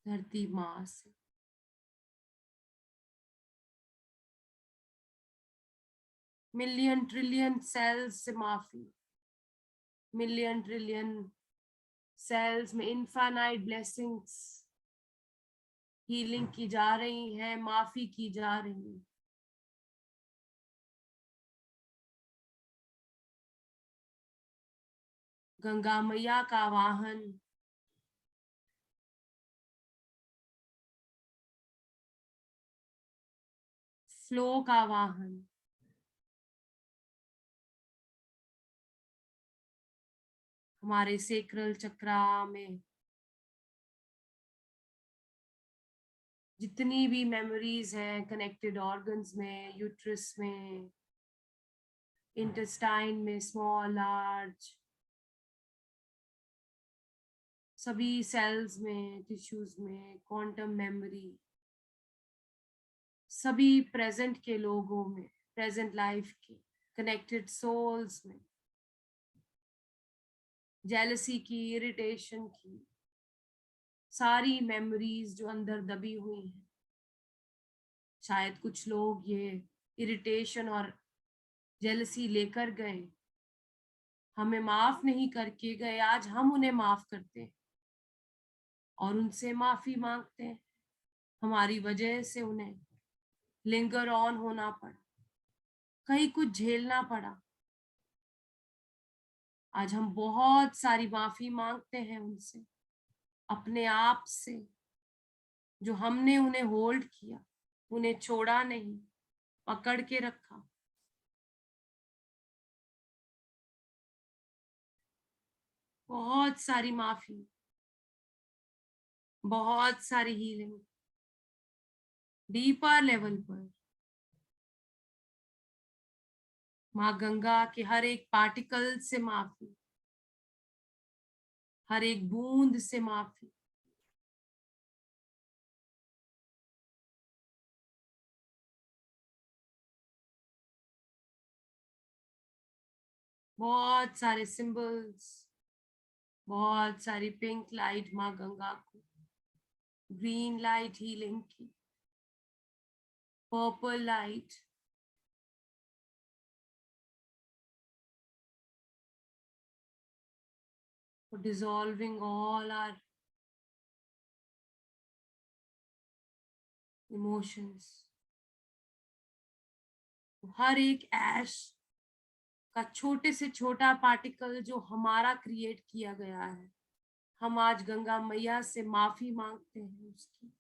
धरती माँ से। मिलियन ट्रिलियन सेल्स से माफी, मिलियन ट्रिलियन सेल्स में इनफाइनाइट ब्लेसिंग्स हीलिंग की जा रही हैं, माफी की जा रही है। गंगा मैया का वाहन फ्लो का वाहन, हमारे सेक्रल चक्रा में जितनी भी मेमोरीज हैं कनेक्टेड ऑर्गन्स में, यूट्रस में, इंटेस्टाइन में, स्मॉल लार्ज, सभी सेल्स में, टिश्यूज में, क्वांटम मेमोरी, सभी प्रेजेंट के लोगों में, प्रेजेंट लाइफ के कनेक्टेड सोल्स में, जेलसी की, इरिटेशन की, सारी मेमोरीज जो अंदर दबी हुई हैं। शायद कुछ लोग ये इरिटेशन और जेलसी लेकर गए, हमें माफ नहीं करके गए, आज हम उन्हें माफ करते हैं और उनसे माफी मांगते हैं। हमारी वजह से उन्हें लिंगर ऑन होना पड़ा, कहीं कुछ झेलना पड़ा। आज हम बहुत सारी माफी मांगते हैं उनसे, अपने आप से, जो हमने उन्हें होल्ड किया, उन्हें छोड़ा नहीं, पकड़ के रखा। बहुत सारी माफी, बहुत सारी हीलिंग, डीपर लेवल पर माँ गंगा के हर एक पार्टिकल से माफी, हर एक बूंद से माफी। बहुत सारे सिंबल्स, बहुत सारी पिंक लाइट माँ गंगा को, ग्रीन लाइट हीलिंग की, purple light, for dissolving all our emotions. हर एक ऐश का छोटे से छोटा पार्टिकल जो हमारा क्रिएट किया गया है, हम आज गंगा मैया से माफी मांगते हैं उसकी।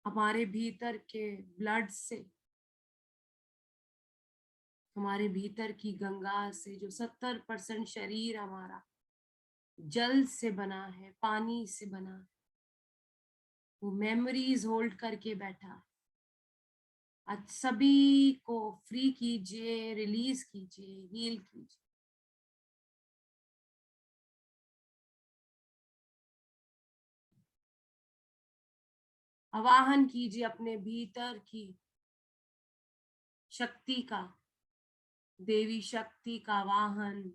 हमारे भीतर के ब्लड से, हमारे भीतर की गंगा से, जो 70% शरीर हमारा जल से बना है, पानी से बना है, वो मेमोरीज होल्ड करके बैठा है। आज सभी को फ्री कीजिए, रिलीज कीजिए, हील कीजिए। आवाहन कीजिए अपने भीतर की शक्ति का, देवी शक्ति का वाहन,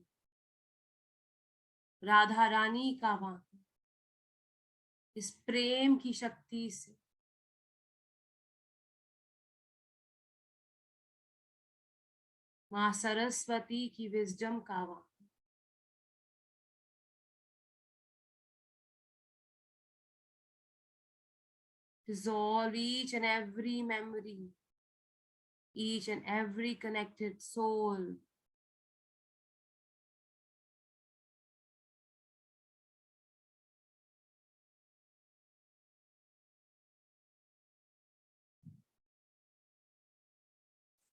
राधा रानी का वाहन, इस प्रेम की शक्ति से माँ सरस्वती की विजडम का वाहन। Dissolve each and every memory, each and every connected soul.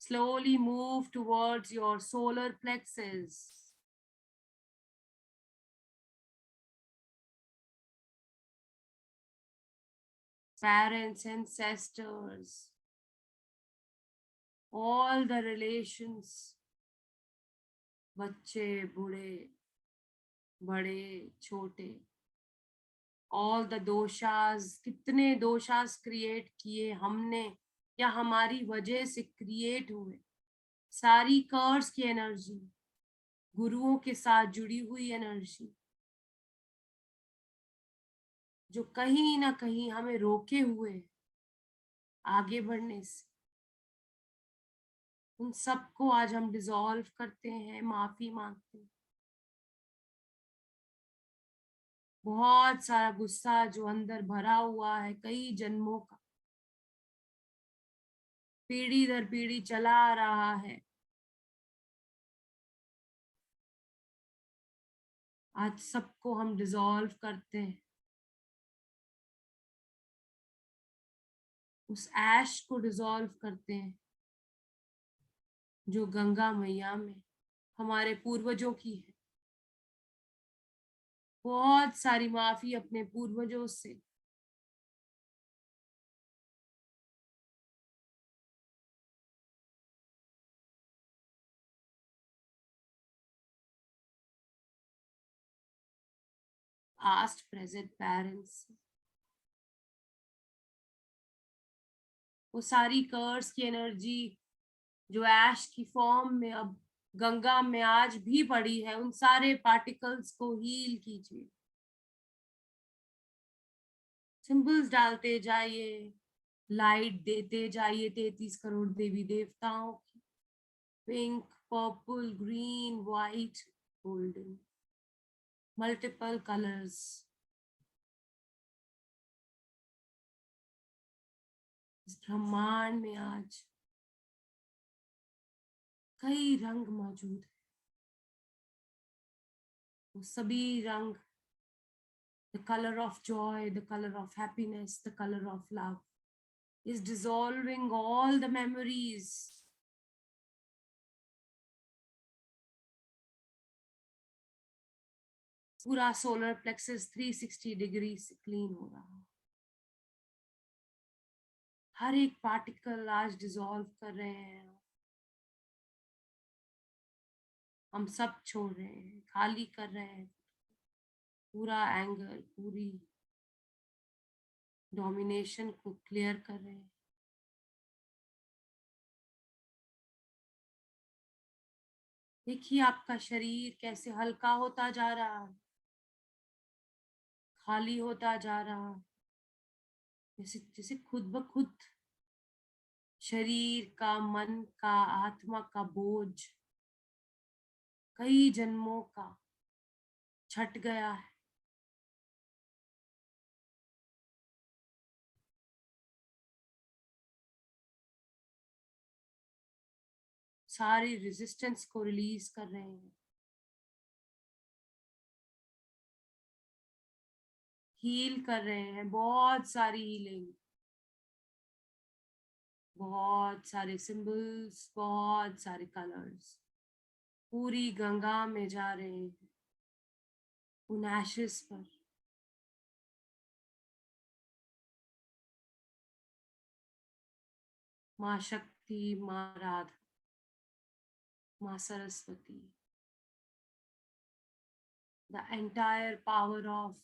Slowly move towards your solar plexus. Parents, ancestors, all the relations, बच्चे, बूढ़े, बड़े, छोटे, all the दोषास, कितने दोषास क्रिएट किए हमने या हमारी वजह से क्रिएट हुए, सारी कर्स की एनर्जी, गुरुओं के साथ जुड़ी हुई एनर्जी, जो कहीं ना कहीं हमें रोके हुए आगे बढ़ने से, उन सबको आज हम डिसॉल्व करते हैं, माफी मांगते हैं। बहुत सारा गुस्सा जो अंदर भरा हुआ है कई जन्मों का, पीढ़ी दर पीढ़ी चला आ रहा है, आज सबको हम डिसॉल्व करते हैं। उस ऐश को डिसॉल्व करते हैं जो गंगा मैया में हमारे पूर्वजों की है। बहुत सारी माफी अपने पूर्वजों से। पास्ट प्रेजेंट पेरेंट्स, वो सारी कर्स की एनर्जी जो ऐश की फॉर्म में अब गंगा में आज भी पड़ी है, उन सारे पार्टिकल्स को हील कीजिए। सिंबल्स डालते जाइए, लाइट देते जाइए 33 करोड़ देवी देवताओं की, pink, purple, green, white, golden, multiple colours. इस ब्रह्मांड में आज कई रंग मौजूद है। वो सभी रंग, the color of joy, the color of happiness, the color of love, is dissolving all the memories. पूरा सोलर प्लेक्सस 360 डिग्री से क्लीन हो रहा है। हर एक पार्टिकल आज डिसॉल्व कर रहे हैं। हम सब छोड़ रहे हैं, खाली कर रहे हैं। पूरा एंगर, पूरी डोमिनेशन को क्लियर कर रहे हैं। देखिए आपका शरीर कैसे हल्का होता जा रहा है, खाली होता जा रहा है, जैसे जैसे खुद ब खुद शरीर का, मन का, आत्मा का बोझ कई जन्मों का छट गया है। सारी रेजिस्टेंस को रिलीज कर रहे हैं। हील कर रहे हैं, बहुत सारी हीलिंग, बहुत सारे सिंबल्स, बहुत सारे कलर्स पूरी गंगा में जा रहे हैं, उन एशेस पर। माँ शक्ति, माँ राधा, माँ Saraswati, the entire power of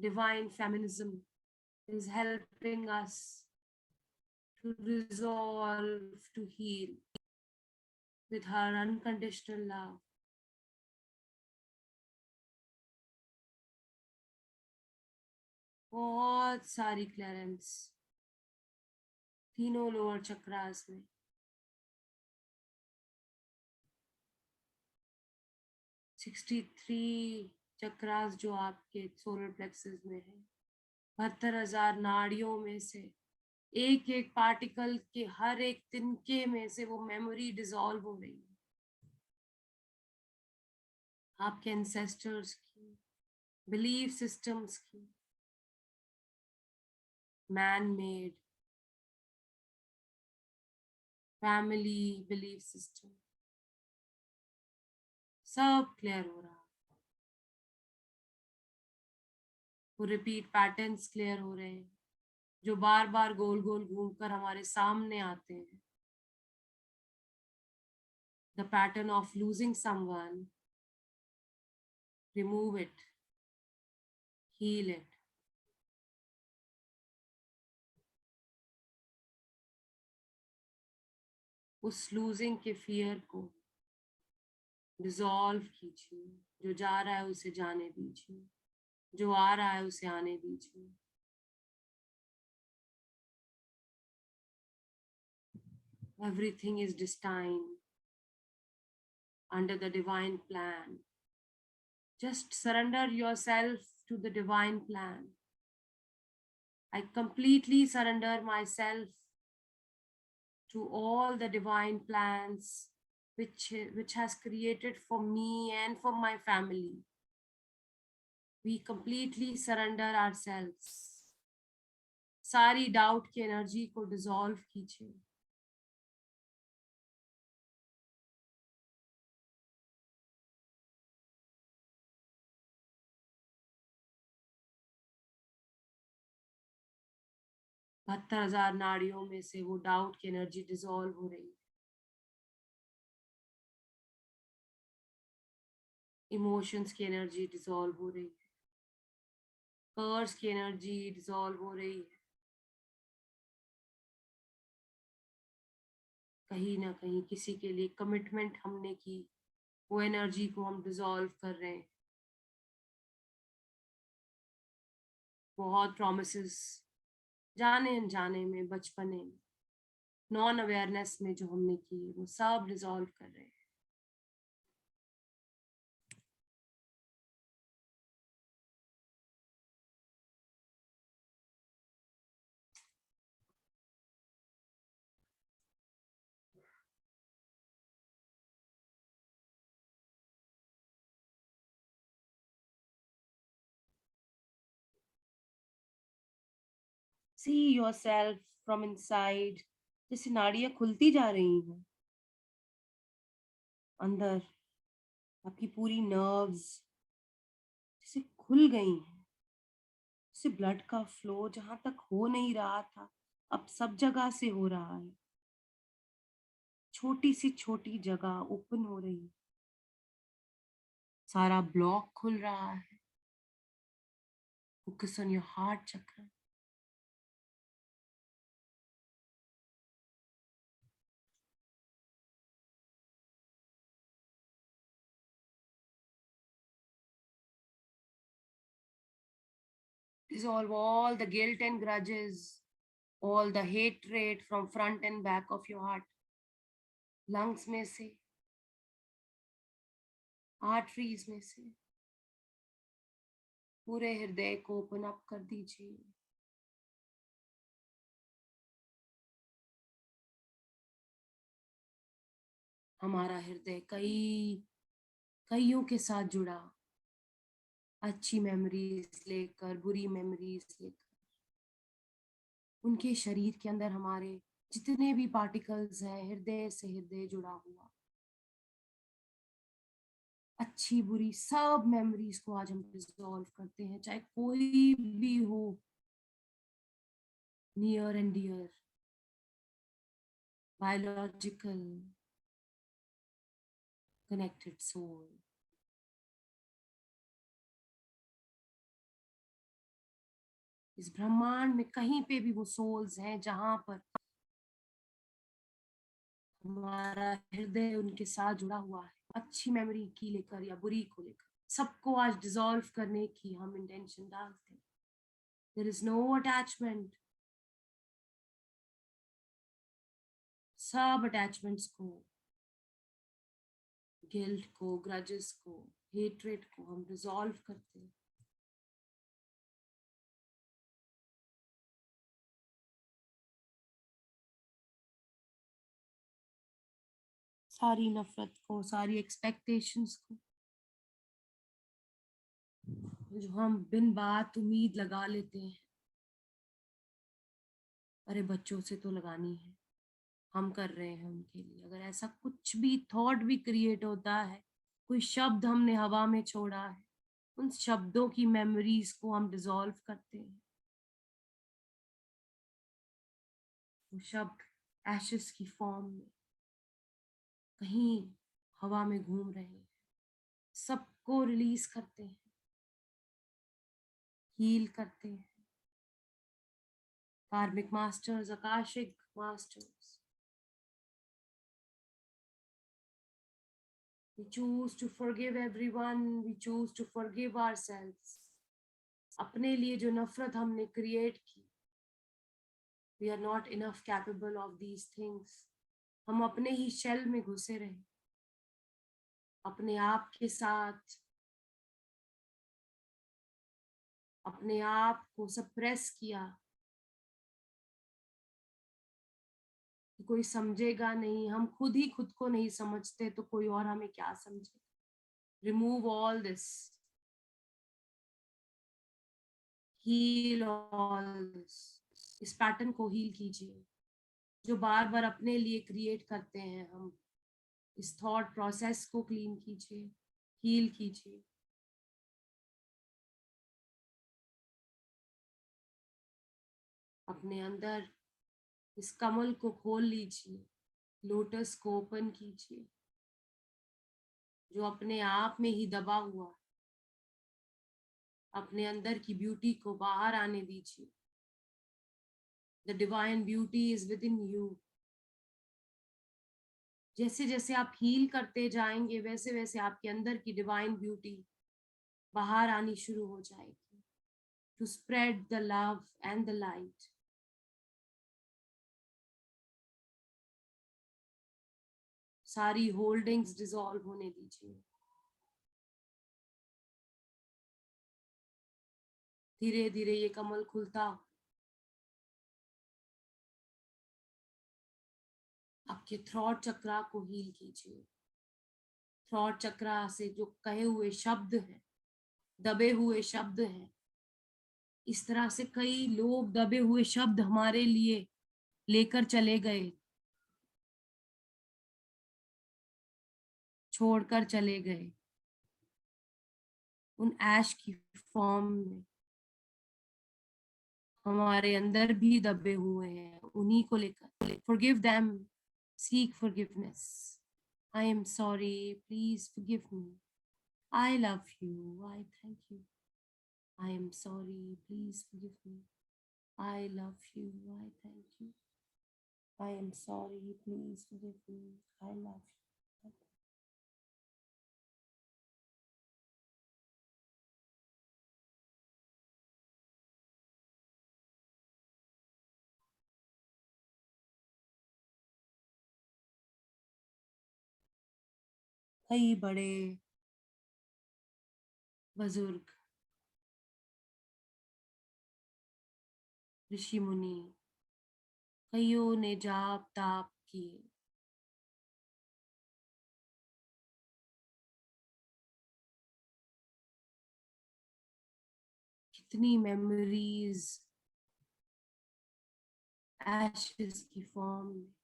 divine feminism is helping us to resolve, to heal with her unconditional love. बहुत सारी क्लियरेंस तीनों लोअर चक्रास में। सिक्सटी थ्री चक्रास जो आपके सोलर प्लेक्सस में है, 72,000 नाड़ियों में से एक एक पार्टिकल के हर एक तिनके में से वो मेमोरी डिसॉल्व हो रही है। आपके एंसेस्टर्स की, बिलीफ सिस्टम्स की, man made, family belief system, सब क्लियर हो रहा है। वो रिपीट पैटर्न्स क्लियर हो रहे हैं जो बार बार गोल गोल घूमकर हमारे सामने आते हैं। The pattern of losing someone, remove it, heal it. उस लूजिंग के फियर को डिसॉल्व कीजिए। जो जा रहा है उसे जाने दीजिए, जो आ रहा है उसे आने दीजिए। Everything is destined under the divine plan. Just surrender yourself to the divine plan. I completely surrender myself to all the divine plans which has created for me and for my family. We completely surrender ourselves. सारी doubt की energy को dissolve कीजिए। बहत्तर हजार नाड़ियों में से वो doubt की एनर्जी डिसॉल्व हो रही है। इमोशंस की एनर्जी डिसॉल्व हो रही है। कर्स की एनर्जी डिसॉल्व हो रही है। कहीं ना कहीं किसी के लिए कमिटमेंट हमने की, वो एनर्जी को हम डिसॉल्व कर रहे हैं। बहुत प्रॉमिसेस जाने अनजाने में, बचपने में, नॉन अवेयरनेस में जो हमने की, वो सब डिसॉल्व कर रहे हैं। See yourself from inside, जैसे नाड़ियां खुलती जा रही हैं अंदर, आपकी पूरी नर्व्स जैसे खुल गई हैं, जैसे ब्लड का फ्लो जहां तक हो नहीं रहा था, अब सब जगह से हो रहा है। छोटी सी छोटी जगह ओपन हो रही है, सारा ब्लॉक खुल रहा है। फोकस ऑन योर हार्ट चक्र। Dissolve all the guilt and grudges, all the hatred from front and back of your heart. Lungs में से, आर्टरीज में से, पूरे हृदय को ओपन अप कर दीजिए। हमारा हृदय कईयों के साथ जुड़ा, अच्छी मेमोरीज लेकर, बुरी मेमोरीज लेकर, उनके शरीर के अंदर हमारे जितने भी पार्टिकल्स हैं, हृदय से हृदय जुड़ा हुआ, अच्छी बुरी सब मेमोरीज को आज हम डिसॉल्व करते हैं, चाहे कोई भी हो, near and dear, biological, connected soul. इस ब्रह्मांड में कहीं पे भी वो सोल्स हैं जहां पर हमारा हृदय उनके साथ जुड़ा हुआ है, अच्छी मेमोरी की लेकर या बुरी को लेकर, सबको आज डिसॉल्व करने की हम इंटेंशन डालते हैं। There is no attachment. सब अटैचमेंट्स को, गिल्ट को, ग्रजेस को, हेट्रेड को हम डिसॉल्व करते हैं। सारी नफरत को, सारी एक्सपेक्टेशंस को, जो हम बिन बात उम्मीद लगा लेते हैं, अरे बच्चों से तो लगानी है, हम कर रहे हैं उनके लिए, अगर ऐसा कुछ भी थॉट भी क्रिएट होता है, कोई शब्द हमने हवा में छोड़ा है, उन शब्दों की मेमोरीज को हम डिसॉल्व करते हैं। वो शब्द एशेस की फॉर्म में कहीं हवा में घूम रहे हैं, सबको रिलीज करते हैं, हील करते हैं। कार्मिक masters, Akashic masters, we choose to forgive everyone, we choose to forgive ourselves। अपने लिए जो नफरत हमने क्रिएट की, we are not enough capable of these things। हम अपने ही शेल में घुसे रहे, अपने आप के साथ अपने आप को सप्रेस किया कि कोई समझेगा नहीं, हम खुद ही खुद को नहीं समझते तो कोई और हमें क्या समझे। Remove all this, heal all this. इस पैटर्न को हील कीजिए जो बार बार अपने लिए क्रिएट करते हैं हम। इस थॉट प्रोसेस को क्लीन कीजिए, हील कीजिए। अपने अंदर इस कमल को खोल लीजिए, लोटस को ओपन कीजिए जो अपने आप में ही दबा हुआ। अपने अंदर की ब्यूटी को बाहर आने दीजिए। The divine beauty is with in you. जैसे जैसे आप हील करते जाएंगे वैसे वैसे आपके अंदर की डिवाइन ब्यूटी बाहर आनी शुरू हो जाएगी, to spread the love and the light. सारी होल्डिंग्स डिसॉल्व होने दीजिए। धीरे धीरे ये कमल खुलता। आपके थ्रॉट चक्रा को हील कीजिए। थ्रॉट चक्रा से जो कहे हुए शब्द हैं, दबे हुए शब्द हैं, इस तरह से कई लोग दबे हुए शब्द हमारे लिए लेकर चले गए, छोड़कर चले गए। उन ऐश की फॉर्म में हमारे अंदर भी दबे हुए हैं, उन्हीं को लेकर। Forgive them, seek forgiveness. I am sorry, please forgive me. I love you, I thank you. I am sorry, please forgive me. I love you, I thank you. I am sorry, please forgive me. I love you. कई बड़े बुजुर्ग, ऋषि मुनि, कईयों ने जाप ताप किए। कितनी मेमोरीज एशेस की फॉर्म में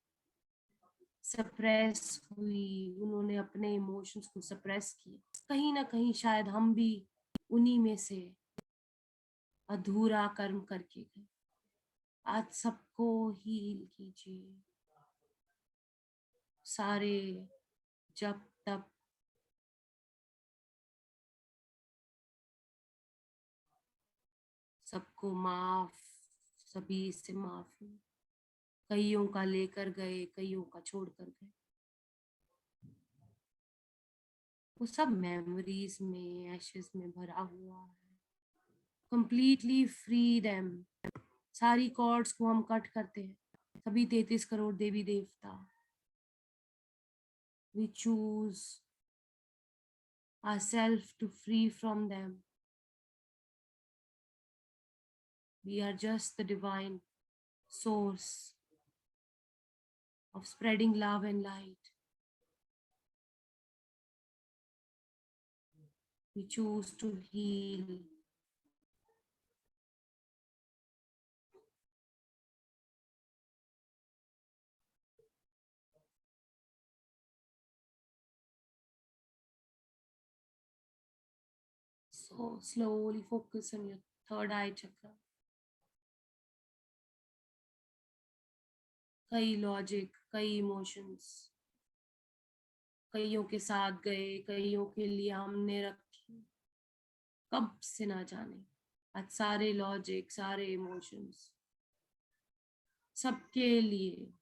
सप्रेस हुई। उन्होंने अपने इमोशंस को सप्रेस किया। कहीं ना कहीं शायद हम भी उन्हीं में से अधूरा कर्म करके गए। आज सबको हील कीजिए। सारे जब तब सबको माफ, सभी से माफी। कईयों का लेकर गए, कईयों का छोड़ कर गए। वो सब मेमोरीज में, एशेस में भरा हुआ है। Completely free them. सारी कॉर्ड्स को हम कट करते हैं। सभी 33 करोड़ देवी देवता, we choose ourselves to free from them. We are just the divine source of spreading love and light. We choose to heal. So slowly focus on your third eye chakra. कई logic, कई emotions कईयों के साथ गए, कईयों के लिए हमने रखे, कब से ना जाने। आज सारे लॉजिक, सारे इमोशंस सबके लिए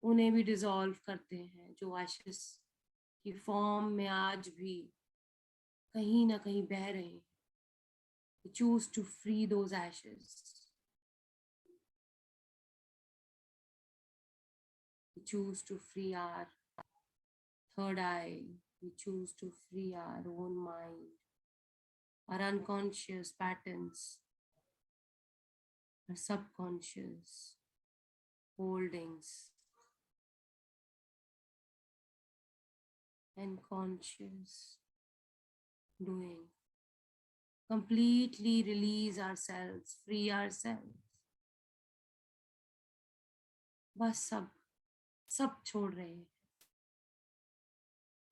उन्हें भी डिसॉल्व करते हैं, जो एशेस की फॉर्म में आज भी कहीं ना कहीं बह रहे हैं। We choose to free those ashes. We choose to free our third eye. We choose to free our own mind, our unconscious patterns, our subconscious holdings, and conscious doing. completely release ourselves, free ourselves. बस सब छोड़ रहे हैं.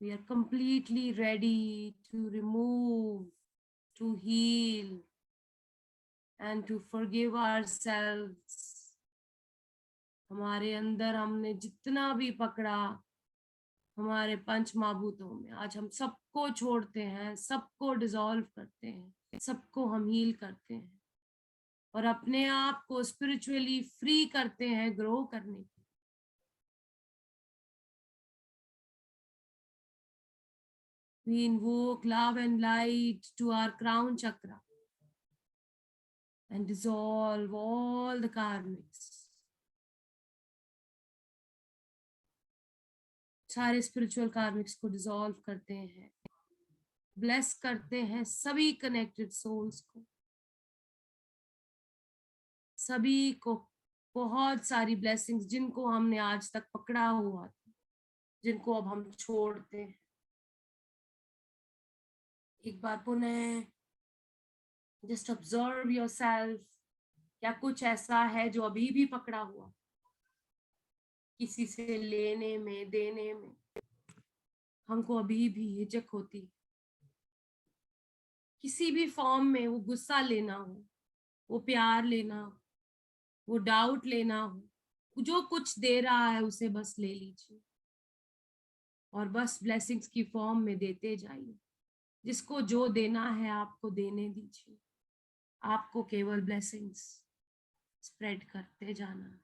We are completely ready to remove, to heal, and to forgive ourselves. हमारे अंदर हमने जितना भी पकड़ा हमारे पंच महाभूतों में, आज हम सबको छोड़ते हैं, सबको डिसॉल्व करते हैं, सबको हम हील करते हैं और अपने आप को स्पिरिचुअली फ्री करते हैं ग्रो करने के. We invoke love and light to our crown chakra and dissolve all the karmics. सारे स्पिरिचुअल कार्मिक्स को डिसॉल्व करते हैं, ब्लेस करते हैं सभी कनेक्टेड सोल्स को, सभी को बहुत सारी ब्लेसिंग्स जिनको हमने आज तक पकड़ा हुआ था, जिनको अब हम छोड़ते हैं. एक बार पुनः जस्ट ऑब्जर्व योरसेल्फ. क्या कुछ ऐसा है जो अभी भी पकड़ा हुआ, किसी से लेने में देने में हमको अभी भी हिचक होती, किसी भी फॉर्म में, वो गुस्सा लेना हो, वो प्यार लेना हो, वो डाउट लेना हो, जो कुछ दे रहा है उसे बस ले लीजिए और बस ब्लेसिंग्स की फॉर्म में देते जाइए. जिसको जो देना है आपको देने दीजिए, आपको केवल ब्लेसिंग्स स्प्रेड करते जाना.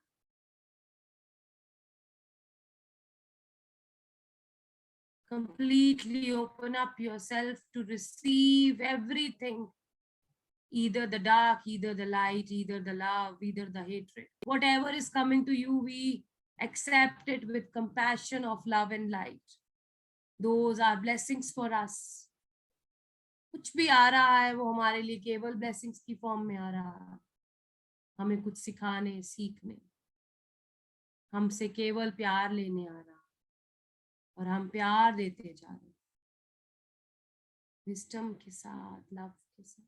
Completely open up yourself to receive everything, either the dark, either the light, either the love, either the hatred. Whatever is coming to you, we accept it with compassion of love and light. Those are blessings for us. कुछ भी आ रहा है वो हमारे लिए केवल blessings की फॉर्म में आ रहा है, हमें कुछ सिखाने सीखने, हमसे केवल प्यार लेने आ रहा और हम प्यार देते जा रहे, विजडम के साथ, लव के साथ.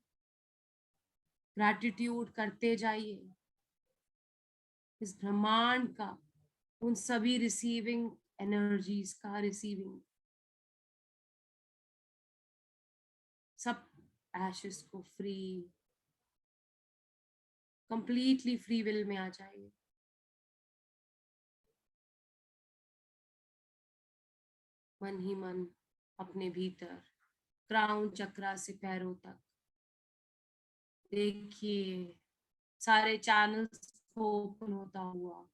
ग्रैटिट्यूड करते जाइए इस ब्रह्मांड का, उन सभी रिसीविंग एनर्जीज का, रिसीविंग सब एशेस को फ्री, कंप्लीटली फ्री विल में आ जाइए. मन ही मन अपने भीतर क्राउन चक्रा से पैरों तक देखिए सारे चैनल्स को ओपन होता हुआ.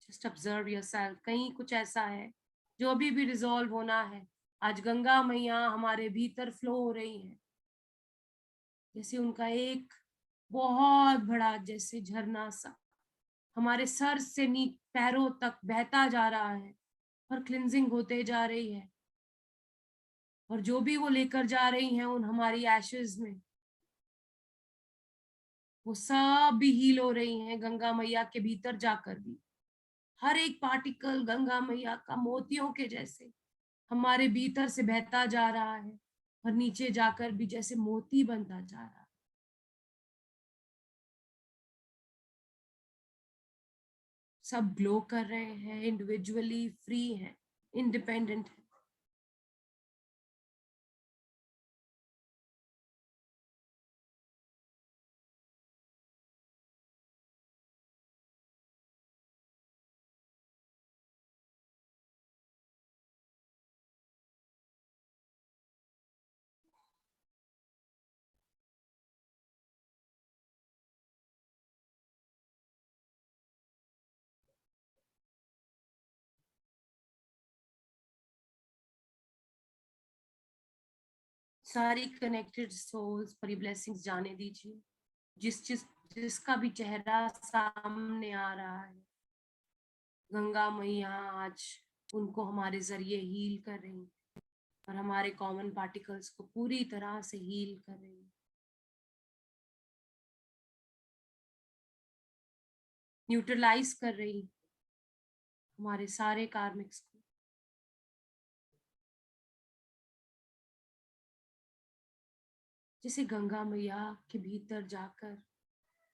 Just observe yourself. कहीं कुछ ऐसा है जो अभी भी रिजॉल्व होना है. आज गंगा मैया हमारे भीतर फ्लो हो रही है, जैसे उनका एक बहुत बड़ा जैसे झरना सा हमारे सर से पैरों तक बहता जा रहा है और क्लिंजिंग होते जा रही है. और जो भी वो लेकर जा रही हैं उन हमारी एशेज में, वो सब भी हील हो रही हैं गंगा मैया के भीतर जाकर भी. हर एक पार्टिकल गंगा मैया का मोतियों के जैसे हमारे भीतर से बहता जा रहा है और नीचे जाकर भी जैसे मोती बनता जा रहा है. सब ग्लो कर रहे हैं, इंडिविजुअली फ्री हैं, इंडिपेंडेंट हैं. सारी कनेक्टेड सोल्स पर ये ब्लेसिंग्स जाने दीजिए. जिसका भी चेहरा सामने आ रहा है, गंगा मैया आज उनको हमारे जरिए हील कर रही हैं और हमारे कॉमन पार्टिकल्स को पूरी तरह से हील कर रही हैं, न्यूट्रलाइज कर रही. हमारे सारे कार्मिक्स को। जैसे गंगा मैया के भीतर जाकर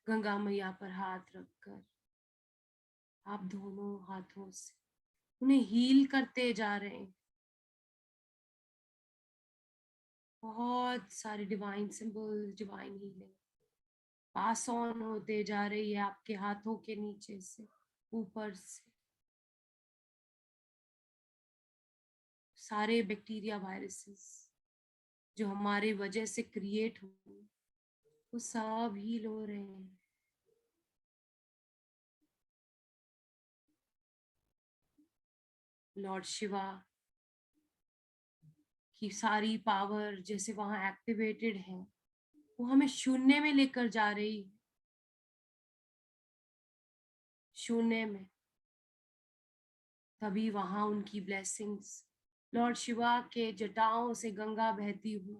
गंगा मैया पर हाथ रखकर आप दोनों हाथों से उन्हें हील करते जा रहे हैं। बहुत सारे divine symbols, divine healing pass on होते जा रही है आपके हाथों के नीचे से ऊपर से। सारे बैक्टीरिया, वायरसेस जो हमारे वजह से क्रिएट हुए वो सब हील हो रहे हैं। लॉर्ड शिवा की सारी पावर जैसे वहां एक्टिवेटेड है, वो हमें शून्य में लेकर जा रही है। शून्य में तभी वहां उनकी ब्लेसिंग्स, लॉर्ड शिवा के जटाओं से गंगा बहती हुई,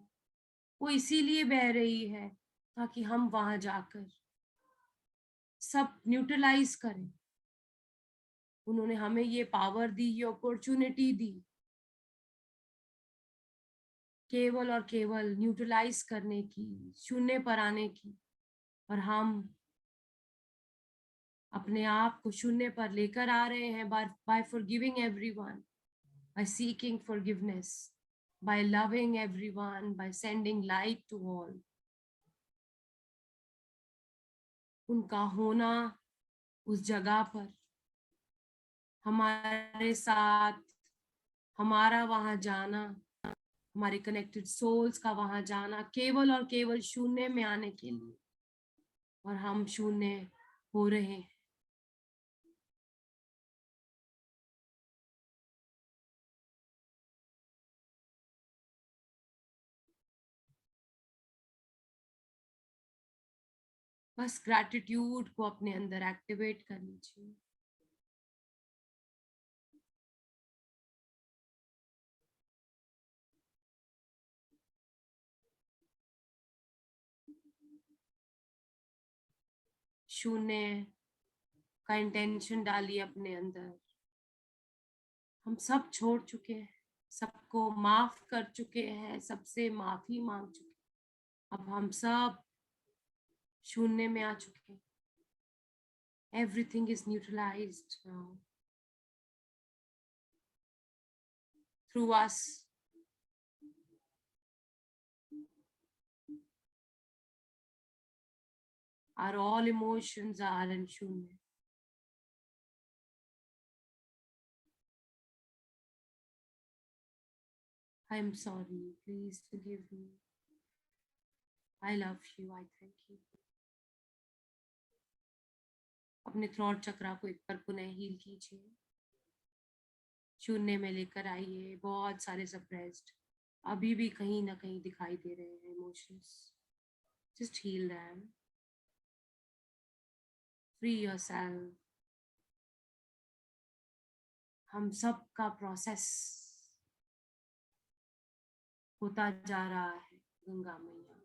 वो इसीलिए बह रही है ताकि हम वहां जाकर सब न्यूट्रलाइज करें। उन्होंने हमें ये पावर दी, ये अपॉर्चुनिटी दी केवल और केवल न्यूट्रलाइज करने की, शून्य पर आने की। और हम अपने आप को शून्य पर लेकर आ रहे हैं by forgiving everyone, by seeking forgiveness, by loving everyone, by sending light to all. उनका होना उस जगह पर हमारे साथ, हमारा वहां जाना, हमारे कनेक्टेड सोल्स का वहां जाना केवल और केवल शून्य में आने के लिए। और हम शून्य हो रहे हैं। बस ग्रैटिट्यूड को अपने अंदर एक्टिवेट कर लीजिए। शून्य का इंटेंशन डालिए अपने अंदर। हम सब छोड़ चुके हैं, सबको माफ कर चुके हैं, सबसे माफी मांग चुके हैं। अब हम सब शून्य में आ चुके हैं। Everything is neutralised now through us. Our all emotions are in शून्य। I am sorry, please forgive me, I love you, I thank you। अपने थ्रोट चक्रा को एक बार पुनः हील कीजिए। शून्य में लेकर आइए। बहुत सारे सप्रेस्ड अभी भी कहीं ना कहीं दिखाई दे रहे हैं emotions, just heal them, free yourself. हम सब का प्रोसेस होता जा रहा है। गंगा मैया,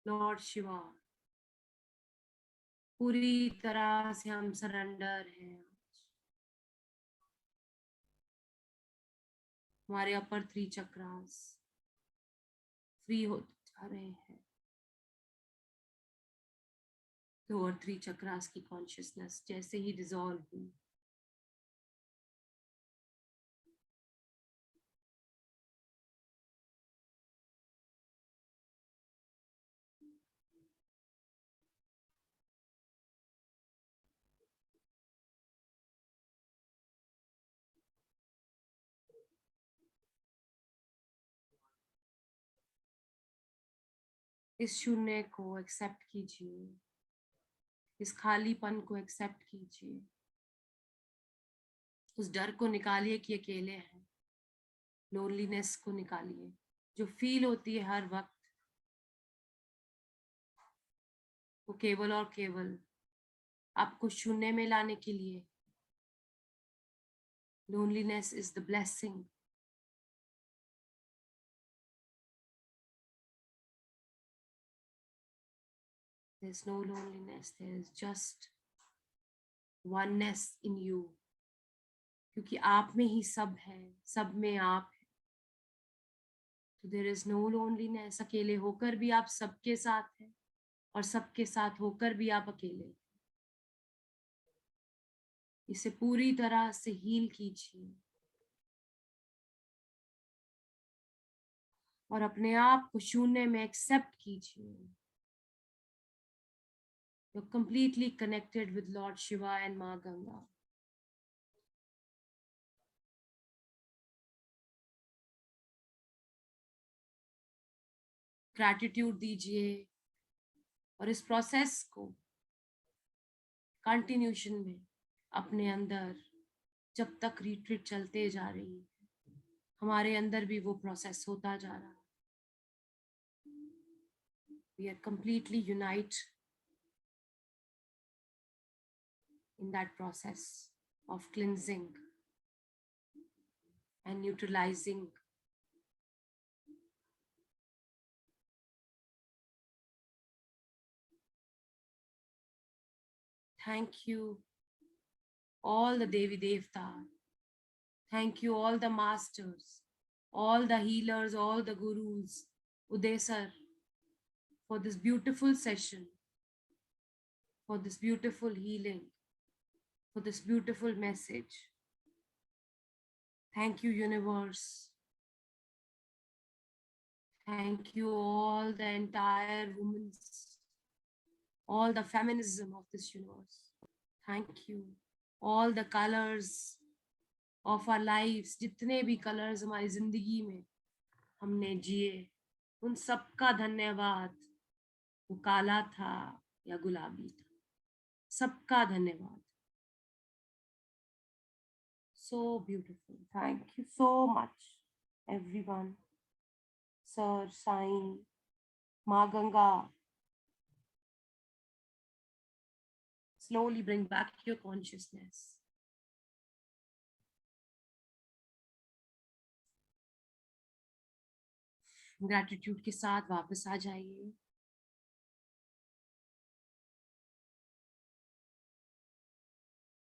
लॉर्ड शिवा, पूरी तरह से हम सरेंडर हैं। हमारे अपर 3 चक्रास फ्री होते जा रहे हैं। लोअर 3 चक्रास की कॉन्शियसनेस जैसे ही डिसॉल्व हुई, इस शून्य को एक्सेप्ट कीजिए, इस खालीपन को एक्सेप्ट कीजिए। उस डर को निकालिए कि अकेले हैं। लोनलीनेस को निकालिए जो फील होती है हर वक्त, वो केवल और केवल आपको शून्य में लाने के लिए। Loneliness is the blessing. There's no loneliness, there's just oneness in you. क्योंकि आप में ही सब है, सब में आप है। तो देयर इज नो लोनलीनेस, अकेले होकर भी आप सबके साथ हैं और सबके साथ होकर भी आप अकेले हैं। इसे पूरी तरह से हील कीजिए और अपने आप को शून्य में एक्सेप्ट कीजिए। You're completely connected with Lord Shiva and माँ गंगा। ग्रैटिट्यूड दीजिए और इस प्रोसेस को कंटिन्यूशन में अपने अंदर जब तक रिट्रीट चलते जा रही है, हमारे अंदर भी वो प्रोसेस होता जा रहा है। We are completely unite in that process of cleansing and neutralizing. Thank you, all the Devi Devta. Thank you, all the masters, all the healers, all the gurus, Uday sir, for this beautiful session, for this beautiful healing, for this beautiful message. Thank you, universe. Thank you, all the entire women's, all the feminism of this universe. Thank you, all the colors of our lives, जितने भी colors हमारी जिंदगी में हमने जिए, उन सबका धन्यवाद। वो काला था या गुलाबी था, सबका धन्यवाद। So beautiful. Thank you so much, everyone. Sir, Sai, Ma Ganga. Slowly bring back your consciousness. Gratitude के साथ वापस आ जाइए।